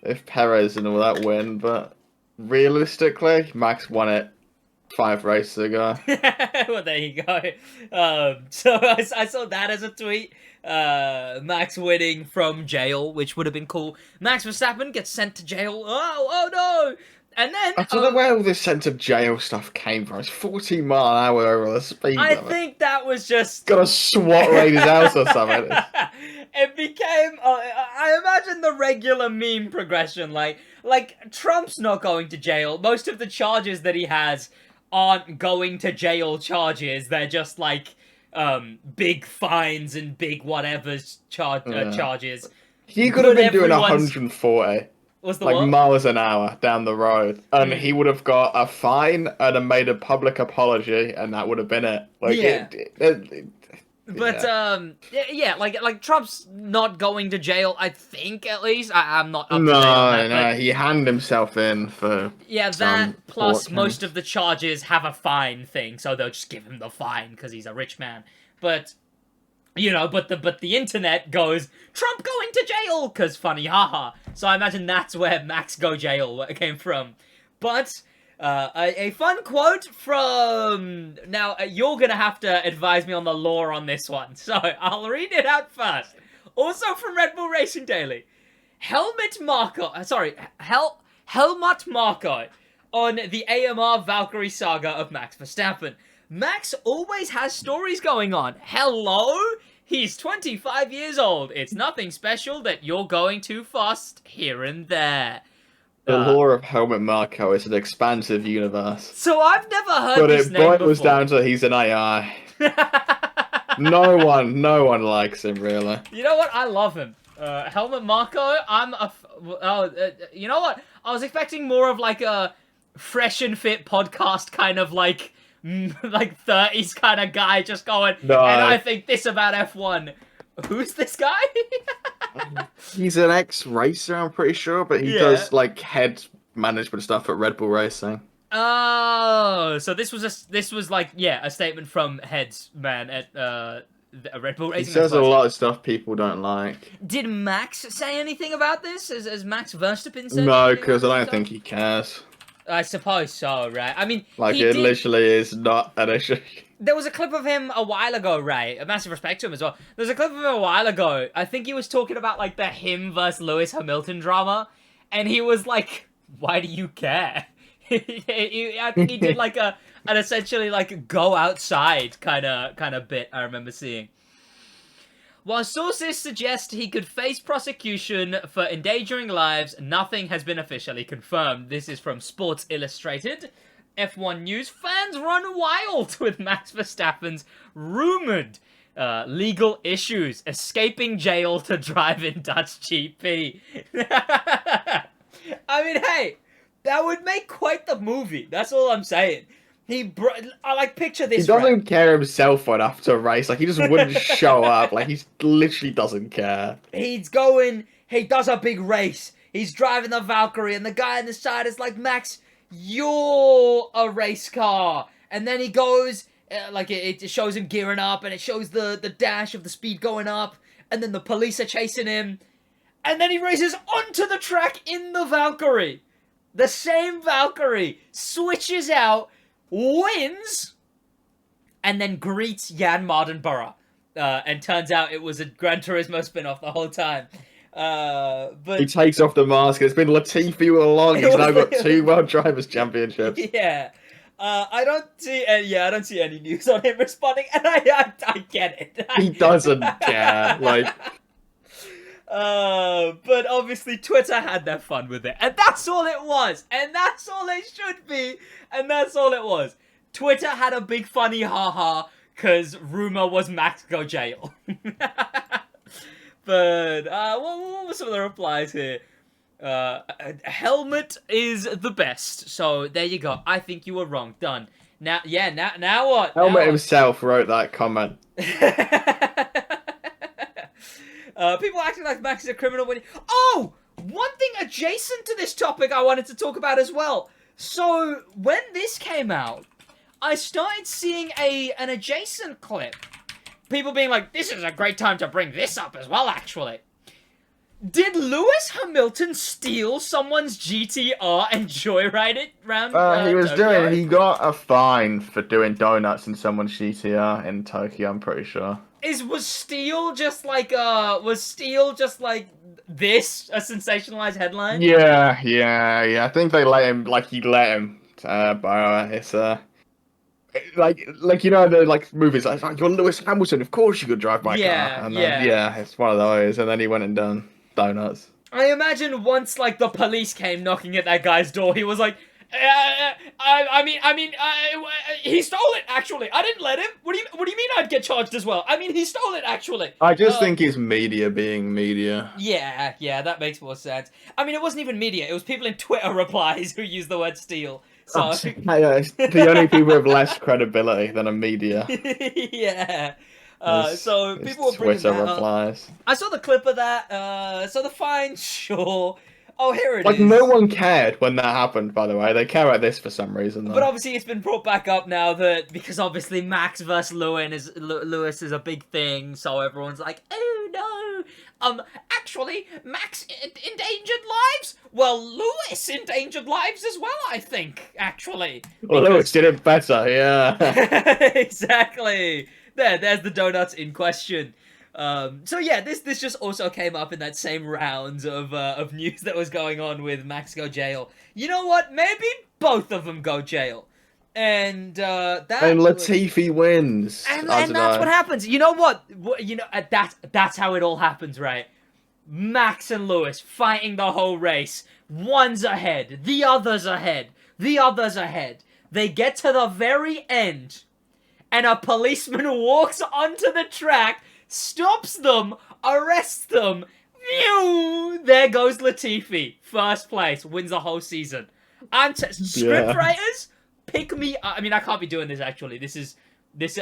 If Perez and all that win, but realistically, Max won it 5 races ago. Well, there you go. So I saw that as a tweet. Max winning from jail, which would have been cool. Max Verstappen gets sent to jail. Oh no! And then I don't know where all this sense of jail stuff came from. It's 40 mile an hour over the speed I limit. think that was just Got a SWAT raid his house or something. it became. I imagine the regular meme progression, like Trump's not going to jail. Most of the charges that he has aren't going to jail charges. They're just like big fines and big whatever's charges. He could have But been doing everyone's- 140 What's the like what? miles an hour down the road, and he would have got a fine and have made a public apology, and that would have been it. Like, Yeah. But yeah. like Trump's not going to jail. I think at least I'm not up to No, date on that. no, he handed himself in for Yeah, some that plus court most case. of the charges have a fine thing, so they'll just give him the fine because he's a rich man. But but the internet goes Trump going to jail because funny, haha. So I imagine that's where Max go jail came from. But a fun quote from now. You're gonna have to advise me on the law on this one, so I'll read it out first. Also from Red Bull Racing Daily, Helmut Marko on the AMR Valkyrie saga of Max Verstappen. Max always has stories going on. Hello? He's 25 years old. It's nothing special that you're going too fast here and there. The lore of Helmet Marko is an expansive universe. So I've never heard But this it name boils before. down to he's an AI. No one likes him, really. You know what? I love him. Helmut Marko, you know what? I was expecting more of like a fresh and fit podcast kind of like 30s kind of guy just going, No. and I think this about F1. Who's this guy? He's an ex-racer, I'm pretty sure, but he Yeah. does like head management stuff at Red Bull Racing. Oh, so this was a statement from Heads man at Red Bull He Racing. says a lot of stuff people don't like. Did Max say anything about this? Has Max Verstappen said No, anything because I about don't this think he cares. I suppose so, right? I mean, Like, he it did- literally is not an issue. There was a clip of him a while ago, right? A massive respect to him as well. There's a clip of him a while ago. I think he was talking about like the him versus Lewis Hamilton drama, and he was like, "Why do you care?" I think he did like an essentially like go outside kind of bit. I remember seeing. While sources suggest he could face prosecution for endangering lives, nothing has been officially confirmed. This is from Sports Illustrated. F1 News, fans run wild with Max Verstappen's rumored legal issues, escaping jail to drive in Dutch GP. I mean, hey, that would make quite the movie. That's all I'm saying. I like picture this. He doesn't right? care himself enough to race. Like, he just wouldn't show up. Like, he literally doesn't care. He does a big race. He's driving the Valkyrie, and the guy on the side is like, Max, you're a race car. And then he goes, it shows him gearing up, and it shows the dash of the speed going up, and then the police are chasing him. And then he races onto the track in the Valkyrie. The same Valkyrie switches out, wins, and then greets Jan Mardenborough. And turns out it was a Gran Turismo spin-off the whole time. But He takes off the mask. It's been Latifi all along. He's now got 2 World Drivers' Championships. yeah. I don't see any news on him responding, and I get it. He doesn't care. Like, but obviously Twitter had their fun with it, and that's all it was, and that's all it should be, and that's all it was. Twitter had a big funny haha, cause rumor was Max go jail. But what were some of the replies here? Helmet is the best. So there you go. I think you were wrong. Done. Now what? Helmet Now himself wrote that comment. People acting like Max is a criminal when... Oh! One thing adjacent to this topic I wanted to talk about as well. So, when this came out, I started seeing an adjacent clip. People being like, this is a great time to bring this up as well, actually. Did Lewis Hamilton steal someone's GTR and joyride it round He was Tokyo? he got a fine for doing donuts in someone's GTR in Tokyo, I'm pretty sure. Was steal just like this, a sensationalized headline? Yeah. I think they let him, he let him. But it's like you know the movies like you're Lewis Hamilton, of course you could drive my car. And then, it's one of those, and then he went and done donuts. I imagine once the police came knocking at that guy's door, he was like, he stole it. Actually, I didn't let him. What do you mean I'd get charged as well? I mean, he stole it. Actually, I just think it's media being media. Yeah, that makes more sense. I mean, it wasn't even media. It was people in Twitter replies who used the word steal. So It's the only people with less credibility than a media. yeah. So people were bringing Twitter that replies. up. I saw the clip of that. So the fine, sure. Oh, here it is. No one cared when that happened, by the way. They care about this for some reason, though. But obviously it's been brought back up now because obviously Max versus Lewis is a big thing, so everyone's like, oh no. Actually, Max endangered lives? Well, Lewis endangered lives as well, I think, actually. Well, Lewis did it better, yeah. Exactly. There's the donuts in question. So yeah, this just also came up in that same round of news that was going on with Max go jail. You know what? Maybe both of them go jail. And Latifi wins. And that's what happens. You know what? That's how it all happens, right? Max and Lewis fighting the whole race. One's ahead. The other's ahead. The other's ahead. They get to the very end. And a policeman walks onto the track, stops them, arrests them. Phew! There goes Latifi. First place. Wins the whole season. Scriptwriters, pick me. I mean, I can't be doing this, actually.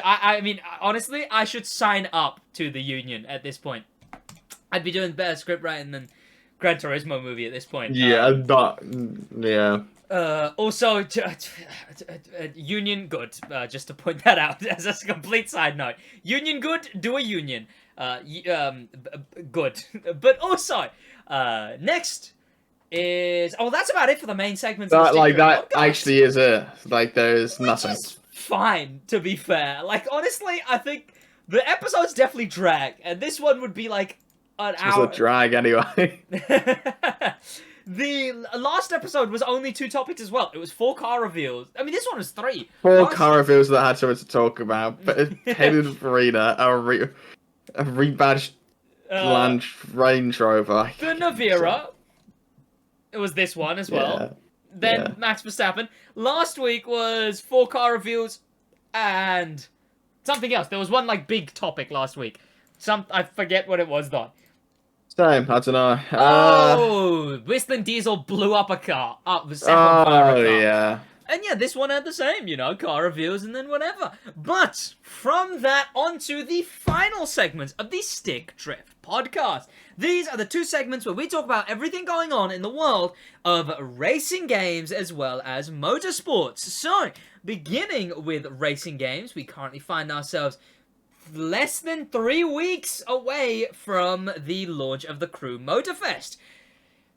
I mean, honestly, I should sign up to the union at this point. I'd be doing better script writing than Gran Turismo movie at this point. Yeah, Also, union good. Just to point that out as a complete side note. Union good. Do a union. Good. But also, next is that's about it for the main segments. That actually is it. There's nothing. Fine, to be fair. Honestly, I think the episodes definitely drag, and this one would be an hour. It's a drag anyway. The last episode was only 2 topics as well. It was 4 car reveals. I mean, this one was 3. 4 car reveals that had something to talk about. But Hayden Farina, a rebadged Land Range Rover. The Navira. It was this one as well. Yeah. Then Max Verstappen. Last week was 4 car reveals and something else. There was one big topic last week. I forget what it was though. Same, I don't know. Whistling Diesel blew up a car. Set on fire a car. Yeah. And yeah, this one had the same, car reviews and then whatever. But from that onto the final segments of the Stick Drift podcast. These are the 2 segments where we talk about everything going on in the world of racing games as well as motorsports. So, beginning with racing games, we currently find ourselves less than 3 weeks away from the launch of the Crew Motorfest,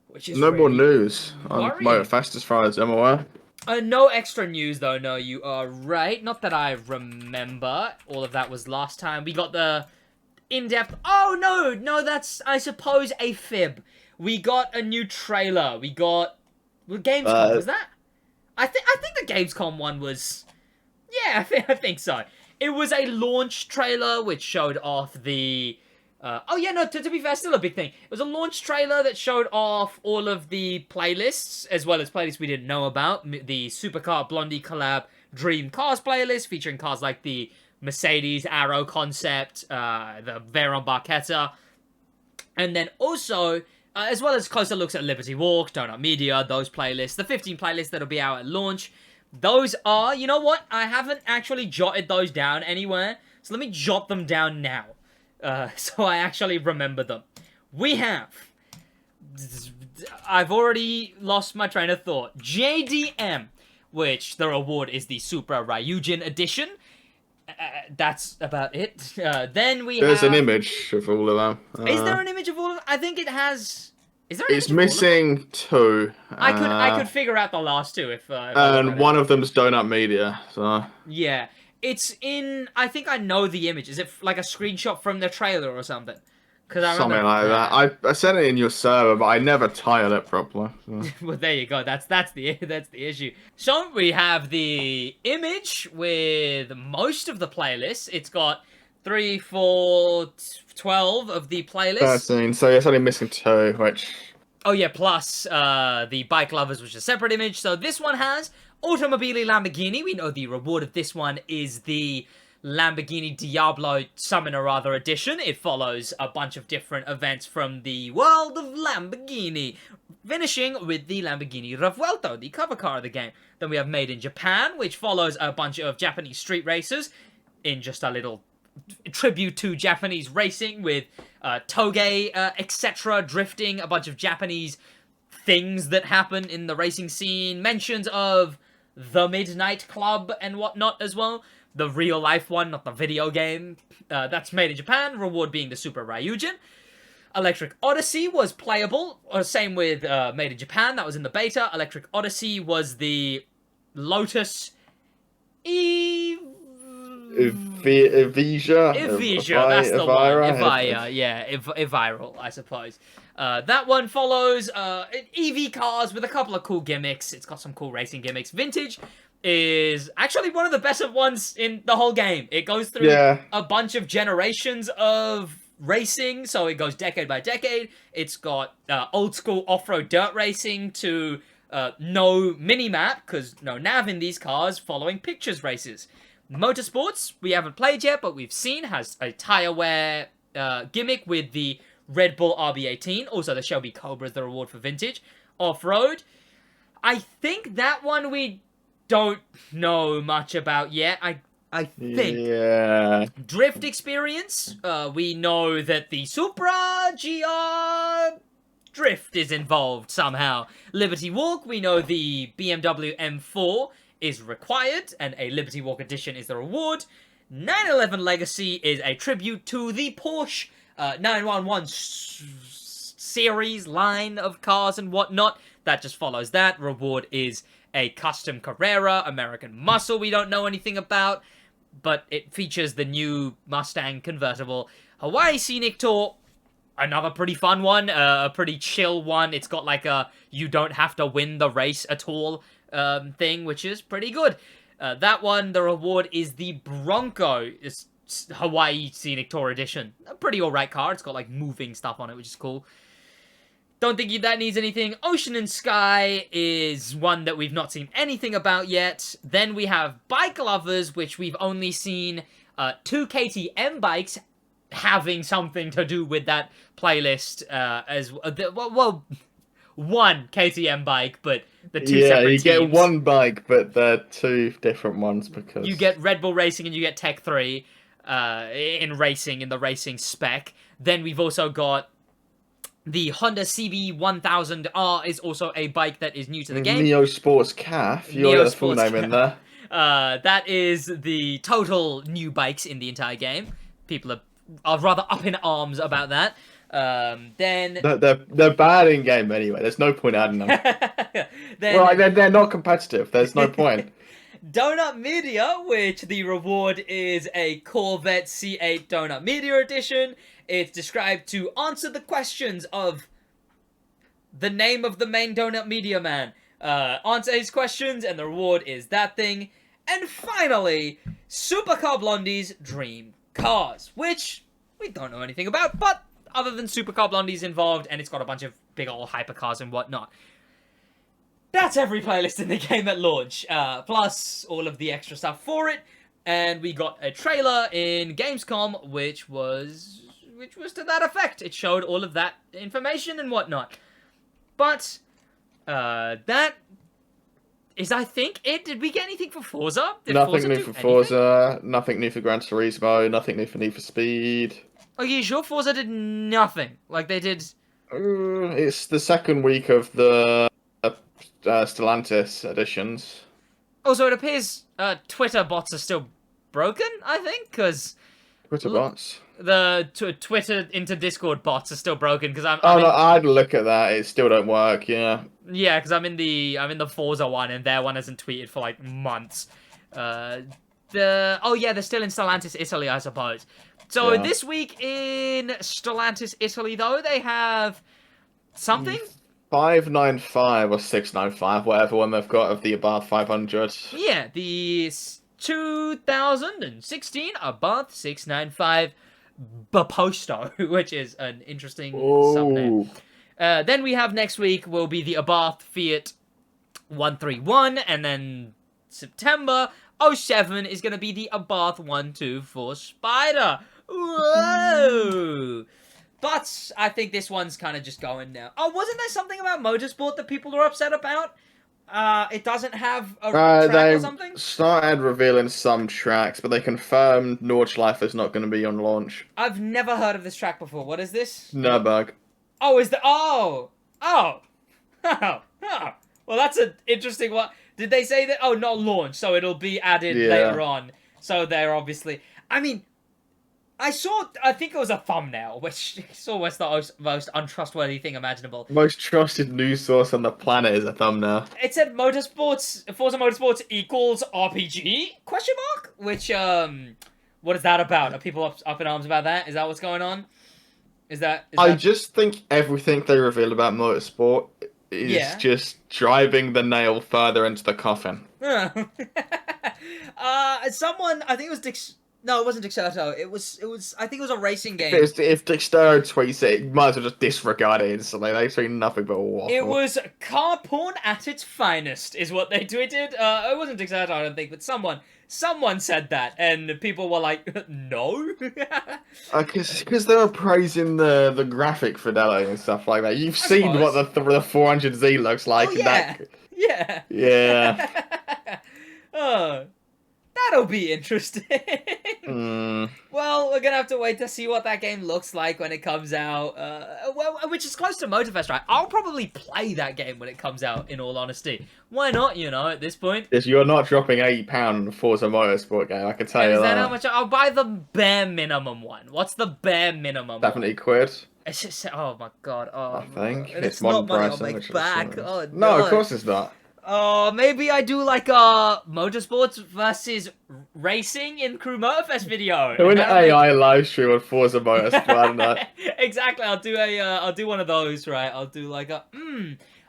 which is no more news on worrying. Motorfest as far as I'm aware. No extra news though. No, you are right. Not that I remember. All of that was last time. We got the in-depth. Oh no, that's I suppose a fib. We got a new trailer. We got Gamescom. Was that? I think the Gamescom one was. Yeah, I think so. It was a launch trailer which showed off the... to be fair, still a big thing. It was a launch trailer that showed off all of the playlists, as well as playlists we didn't know about. The Supercar Blondie collab Dream Cars playlist, featuring cars like the Mercedes Arrow concept, the Veyron Barchetta, And then also, as well as closer looks at Liberty Walk, Donut Media, those playlists, the 15 playlists that'll be out at launch. Those are, you know what? I haven't actually jotted those down anywhere, so let me jot them down now, so I actually remember them. We have, I've already lost my train of thought, JDM, which the reward is the Super Ryujin edition. That's about it. Then we There's have... an image of all of them. Is there an image of all of them? I think it has... Is there an It's image of all of them? missing two. I could figure out the last two if And one of them's Donut Media, so... Yeah. It's in... I think I know the image. Is it like a screenshot from the trailer or something? Cause I remember, Something like that. I sent it in your server, but I never tiled it properly. So. Well, there you go. That's the issue. So we have the image with most of the playlists. It's got 3, 4, 12 of the playlists. 13. So it's only missing 2, which... Oh yeah, plus the Bike Lovers, which is a separate image. So this one has Automobili Lamborghini. We know the reward of this one is the Lamborghini Diablo Summon or Other edition. It follows a bunch of different events from the world of Lamborghini, finishing with the Lamborghini Revuelto, the cover car of the game. Then we have Made in Japan, which follows a bunch of Japanese street racers in just a little tribute to Japanese racing with toge, etc., drifting, a bunch of Japanese things that happen in the racing scene, mentions of the Midnight Club and whatnot as well. The real life one, not the video game. That's Made in Japan, reward being the Super Ryujin. Electric Odyssey was playable, or same with Made in Japan, that was in the beta. Electric Odyssey was the Lotus Evija, that's the one. Eviral, I suppose. That one follows EV cars with a couple of cool gimmicks. It's got some cool racing gimmicks. Vintage is actually one of the best ones in the whole game. It goes through a bunch of generations of racing, so it goes decade by decade. It's got old school off-road dirt racing to no mini-map, because no nav in these cars, following pictures races. Motorsports, we haven't played yet, but we've seen, has a tire wear gimmick with the Red Bull RB18. Also, the Shelby Cobra is the reward for Vintage. Off-road, I think that one we don't know much about yet. I think. Yeah. Drift experience, we know that the Supra GR Drift is involved somehow. Liberty Walk, we know the BMW M4 is required, and a Liberty Walk edition is the reward. 911 Legacy is a tribute to the Porsche 911 series line of cars and whatnot. That just follows that. Reward is a custom Carrera, American Muscle we don't know anything about, but it features the new Mustang convertible. Hawaii Scenic Tour, another pretty fun one, a pretty chill one. It's got like a you don't have to win the race at all thing, which is pretty good. That one, the reward is the Bronco Hawaii Scenic Tour Edition. A pretty alright car. It's got like moving stuff on it, which is cool. Don't think that needs anything. Ocean and Sky is one that we've not seen anything about yet. Then we have Bike Lovers, which we've only seen 2 KTM bikes having something to do with that playlist as well. One KTM bike, but the two separate teams. Yeah, you get one bike, but they're 2 different ones because... You get Red Bull Racing and you get Tech 3 in racing, in the racing spec. Then we've also got the Honda CB1000R is also a bike that is new to the game. Neo Sports CAF. You got the full name in there. That is the total new bikes in the entire game. People are rather up in arms about that. Then they're bad in game anyway. There's no point adding them. They're not competitive. There's no point. Donut Media, which the reward is a Corvette C8 Donut Media Edition. It's described to answer the questions of the name of the main Donut Media man. Answer his questions, and the reward is that thing. And finally, Supercar Blondie's Dream Cars, which we don't know anything about, but other than Supercar Blondie's involved, and it's got a bunch of big old hypercars and whatnot. That's every playlist in the game at launch, plus all of the extra stuff for it. And we got a trailer in Gamescom, which was which was to that effect. It showed all of that information and whatnot. But that is, I think, it. Did we get anything for Forza? Did Nothing Forza new do for anything? Forza, nothing new for Gran Turismo, nothing new for Need for Speed. Are you sure Forza did nothing? Like they did. It's the second week of the Stellantis editions. Also, it appears Twitter bots are still broken. I think because Twitter bots. the Twitter into Discord bots are still broken because I'm. Oh no, I'd look at that. It still don't work. Yeah. Yeah, because I'm in the Forza one and their one hasn't tweeted for like months. They're still in Stellantis Italy, I suppose. So Yeah. this week in Stellantis Italy, though, they have something. 595 or 695, whatever one they've got of the Abarth 500. Yeah, the 2016 Abarth 695 Baposto, which is an interesting thumbnail. Then we have next week will be the Abarth Fiat 131, and then September 07 is going to be the Abarth 124 Spider. Whoa! But I think this one's kind of just going now. Oh, wasn't there something about Motorsport that people are upset about? It doesn't have a track They or something? started revealing some tracks, but they confirmed Nordschleife is not going to be on launch. I've never heard of this track before. What is this? Nürburg. Oh, is the... Oh! Well, that's an interesting one. Did they say that? Oh, not launch, so it'll be added later on. So they're obviously... I mean, I think it was a thumbnail, which is almost the most untrustworthy thing imaginable. Most trusted news source on the planet is a thumbnail. It said Forza Motorsports equals RPG? Question mark? Which, what is that about? Are people up in arms about that? Is that what's going on? I just think everything they reveal about Motorsport is just driving the nail further into the coffin. Someone, I think it was No, it wasn't Dexerto. It was. I think it was a racing game. If Dexter tweets it, you might as well just disregard it instantly. They've seen nothing but waffle. It was car porn at its finest, is what they tweeted. It wasn't Dexerto, I don't think, but someone said that, and people were like, "No." Because they were praising the graphic fidelity and stuff like that. You've seen what the 400Z looks like. Oh, yeah. Yeah. Yeah. Oh. That'll be interesting. Well, we're gonna have to wait to see what that game looks like when it comes out. Which is close to Motorfest, right? I'll probably play that game when it comes out, in all honesty. Why not, at this point? Yes, you're not dropping £80 on a Forza Motorsport game, I can tell you that. Is that how much? I'll buy the bare minimum one. What's the bare minimum? £70. It's just, oh my god. Oh, I think. it's not money I'll make back. Oh, no, of course it's not. Oh, maybe I do like a Motorsports versus racing in Crew Motorfest video. Do an AI live stream on Forza Motorsport, I don't know. Exactly, I'll do one of those, right? I'll do like a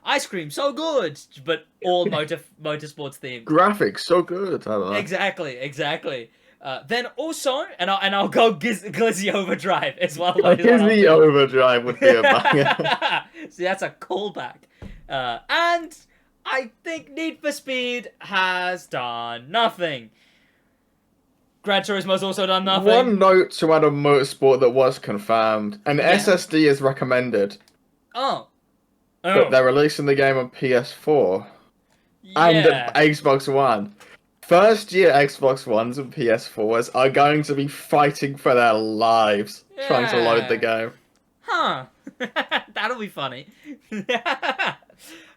ice cream, so good, but all motorsports themed. Graphics, so good. I don't know. Exactly. Then also, and I'll go Glizzy Overdrive as well. Glizzy Overdrive would be a banger. See, that's a callback. And I think Need for Speed has done nothing. Gran Turismo's also done nothing. One note to add on Motorsport that was confirmed. An SSD is recommended. Oh. But they're releasing the game on PS4. And Xbox One. First year Xbox Ones and PS4s are going to be fighting for their lives trying to load the game. Huh. That'll be funny.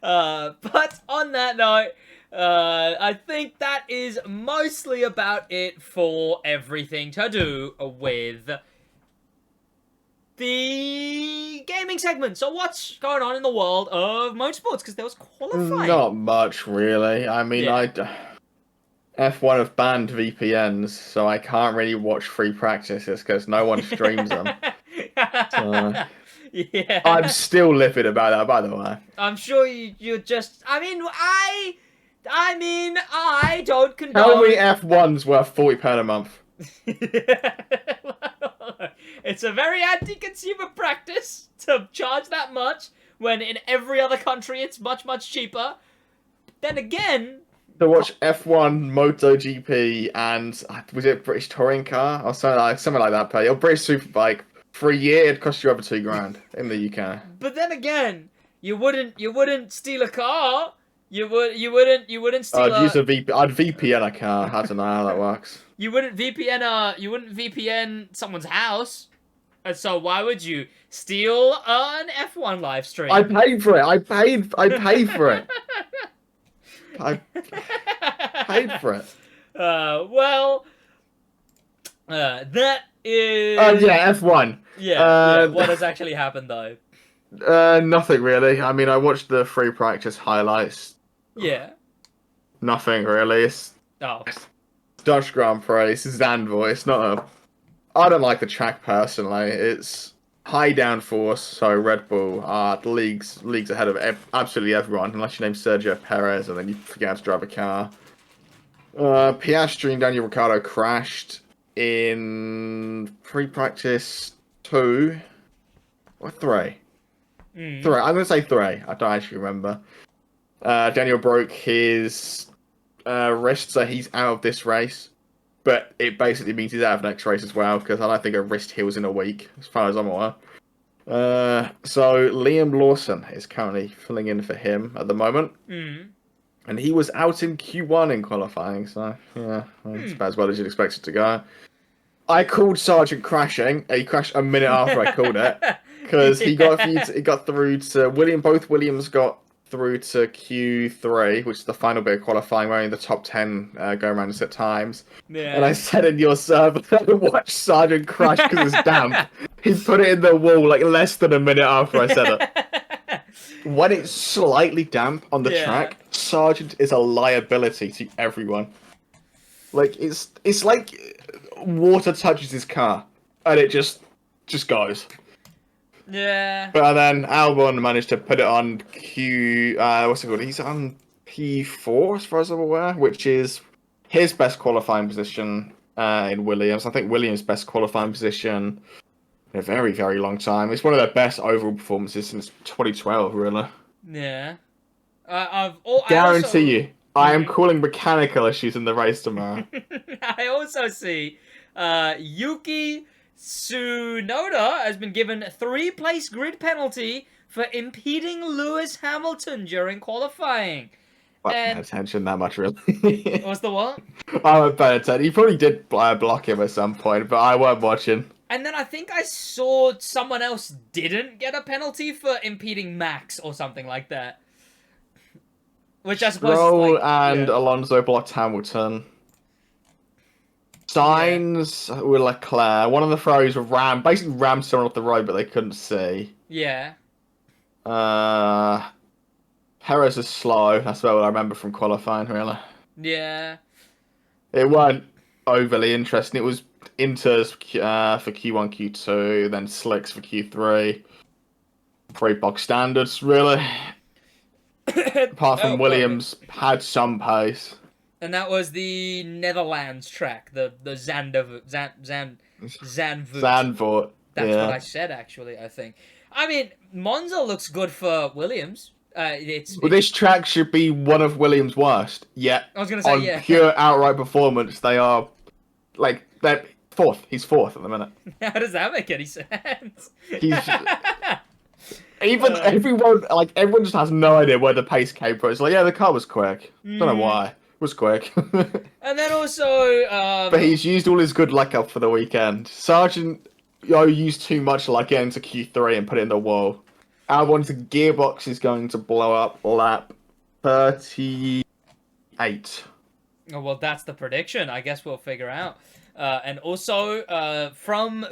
But on that note, I think that is mostly about it for everything to do with the gaming segment. So what's going on in the world of motorsports? Because there was qualifying. Not much, really. I mean, F1 have banned VPNs, so I can't really watch free practices because no one streams them. Yeah. I'm still livid about that, by the way. I'm sure you're just... I mean, I don't condone... How many F1s worth £40 a month? It's a very anti-consumer practice to charge that much when in every other country it's much, much cheaper. Then again... To watch F1, MotoGP, and was it British Touring Car or something like that? Or British Superbike For a year, it'd cost you over $2,000 in the UK. But then again, you wouldn't steal a car. You wouldn't steal I'd use a a VPN. I'd VPN a car. I don't know how that works. you wouldn't VPN someone's house. And so why would you steal an F1 live stream? I paid for it. I paid for it. I paid for it. That is. Yeah, F1. Yeah. What has actually happened though? Nothing really. I mean, I watched the free practice highlights. Yeah. Nothing really. It's Oh. Dutch Grand Prix. It's Zandvoort. It's not a. I don't like the track personally. It's high downforce, so Red Bull are the leagues ahead of absolutely everyone, unless you name Sergio Perez, and then you forget how to drive a car. Piastri and Daniel Ricciardo crashed in pre-practice 2 or 3. 3. I'm going to say 3. I don't actually remember. Daniel broke his wrist, so he's out of this race. But it basically means he's out of next race as well, because I don't think a wrist heals in a week, as far as I'm aware. So Liam Lawson is currently filling in for him at the moment. And he was out in Q1 in qualifying, so yeah, it's about as well as you'd expect it to go. I called Sargent crashing. He crashed a minute after I called it, because he got through to William. Both Williams got through to Q3, which is the final bit of qualifying, where only the top 10 go around at times. Yeah. And I said in your server, watch Sargent crash because it's damp. He put it in the wall like less than a minute after I said it. When it's slightly damp on the track, Sargent is a liability to everyone. Like it's like water touches his car and it just goes. Yeah. But then Albon managed to put it on what's it called? He's on P4 as far as I'm aware, which is his best qualifying position in Williams. I think Williams' best qualifying position in a very, very long time. It's one of their best overall performances since 2012, really. Yeah. Guarantee you, I am calling mechanical issues in the race tomorrow. I also see Yuki Tsunoda has been given a 3-place grid penalty for impeding Lewis Hamilton during qualifying. I don't pay attention that much, really. What's the what? I won't pay attention. He probably did block him at some point, but I weren't watching. And then I think I saw someone else didn't get a penalty for impeding Max or something like that. Which I suppose Stroll and Alonso blocked Hamilton. Sainz with Leclerc. One of the throws basically rammed someone off the road, but they couldn't see. Yeah. Perez is slow. That's about what I remember from qualifying, really. Yeah. It weren't overly interesting. It was Inters for Q1, Q2, then Slicks for Q3. Pretty box standards, really. Apart from Williams had some pace. And that was the Netherlands track, the Zandvoort. Zandvoort. That's what I said, actually, I think. I mean, Monza looks good for Williams. This track should be one of Williams' worst. Yet, I was gonna say, on pure outright performance, they are they're fourth. He's fourth at the minute. How does that make any sense? Everyone just has no idea where the pace came from. It's like, yeah, the car was quick. Don't know why. It was quick. And then also, but he's used all his good luck up for the weekend. Sargent used too much luck getting to Q3 and put it in the wall. Albon's gearbox is going to blow up lap 38. Oh, well, that's the prediction. I guess we'll figure out. And also, from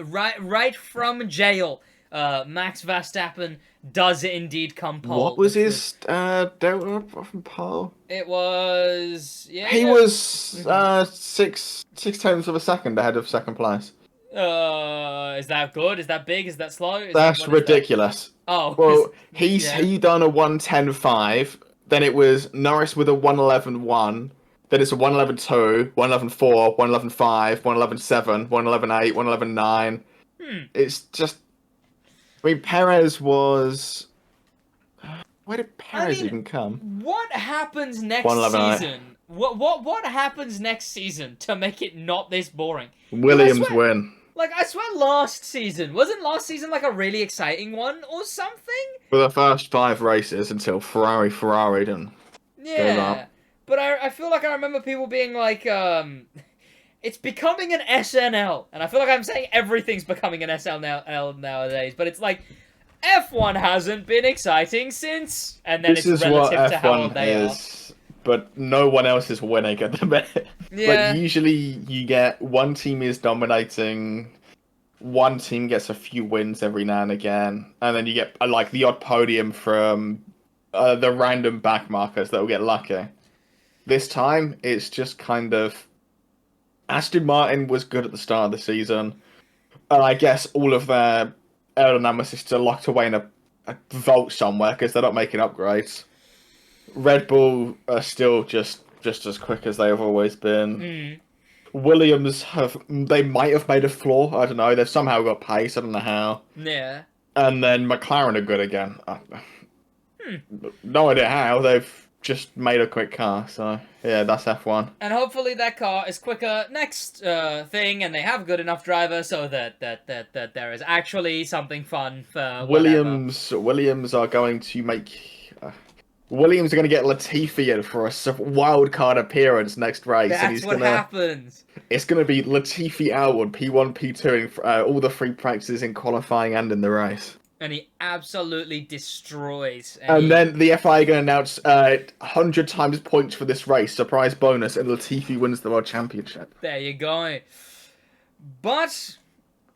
jail, Max Verstappen does indeed come pole. What was his delta from pole? It was He was 6 tenths of a second ahead of second place. Is that good? Is that big? Is that slow? That's ridiculous. Oh, well, he done a 1:10.5. Then it was Norris with a 1:11.1. Then it's a 1:11.2, 1:11.4, 1:11.5, 1:11.7, 1:11.8, 1:11.9. It's just. I mean, Perez was. Where did Perez even come? What happens next season? What happens next season to make it not this boring? Williams win. Like, I swear wasn't last season like a really exciting one or something? For the first 5 races until Ferrari didn't go Yeah. up. But I feel like I remember people being like, it's becoming an SNL. And I feel like I'm saying everything's becoming an SNL nowadays. But it's like, F1 hasn't been exciting since. And then This it's is what relative to how old F1 they are. is, but no one else is winning at the minute. Yeah. Like, usually you get one team is dominating, one team gets a few wins every now and again, and then you get like the odd podium from the random backmarkers that will get lucky. This time, it's just kind of Aston Martin was good at the start of the season, and I guess all of their aerodynamicists are locked away in a vault somewhere because they're not making upgrades. Red Bull are still just as quick as they have always been. Williams they might have made a flaw. I don't know. They've somehow got pace. I don't know how. Yeah. And then McLaren are good again. No idea how. They've just made a quick car. So yeah, that's F1. And hopefully that car is quicker next thing, and they have a good enough driver so that there is actually something fun for Williams are going to make. Williams are going to get Latifi in for a wild card appearance next race. That's and he's what happens. It's going to be Latifi Outward, P1, P2, in all the free practices in qualifying and in the race. And he absolutely destroys. And then the FIA are going to announce 100 times points for this race, surprise bonus, and Latifi wins the World Championship. There you go. But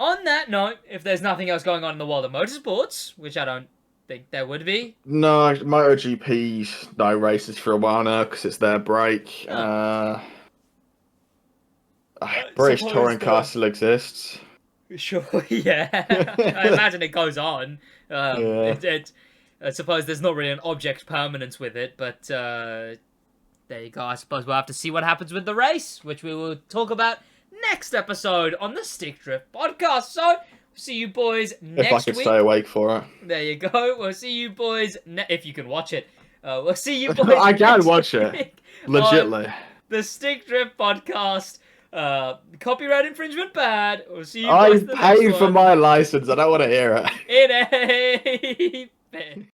on that note, if there's nothing else going on in the world of motorsports, which I don't think there would be. No, MotoGP, no races for a while now because it's their break. British Touring Car still exists. Sure, yeah. I imagine it goes on. I suppose there's not really an object permanence with it, but there you go. I suppose we'll have to see what happens with the race, which we will talk about next episode on the Stick Drift podcast. So, see you boys next week. If I could stay awake for it. There you go. We'll see you boys if you can watch it. We'll see you boys. I can watch it. Legitly. The Stick Drift podcast. Copyright infringement bad. We'll see you boys. I paid for my license. I don't want to hear it. In a bit.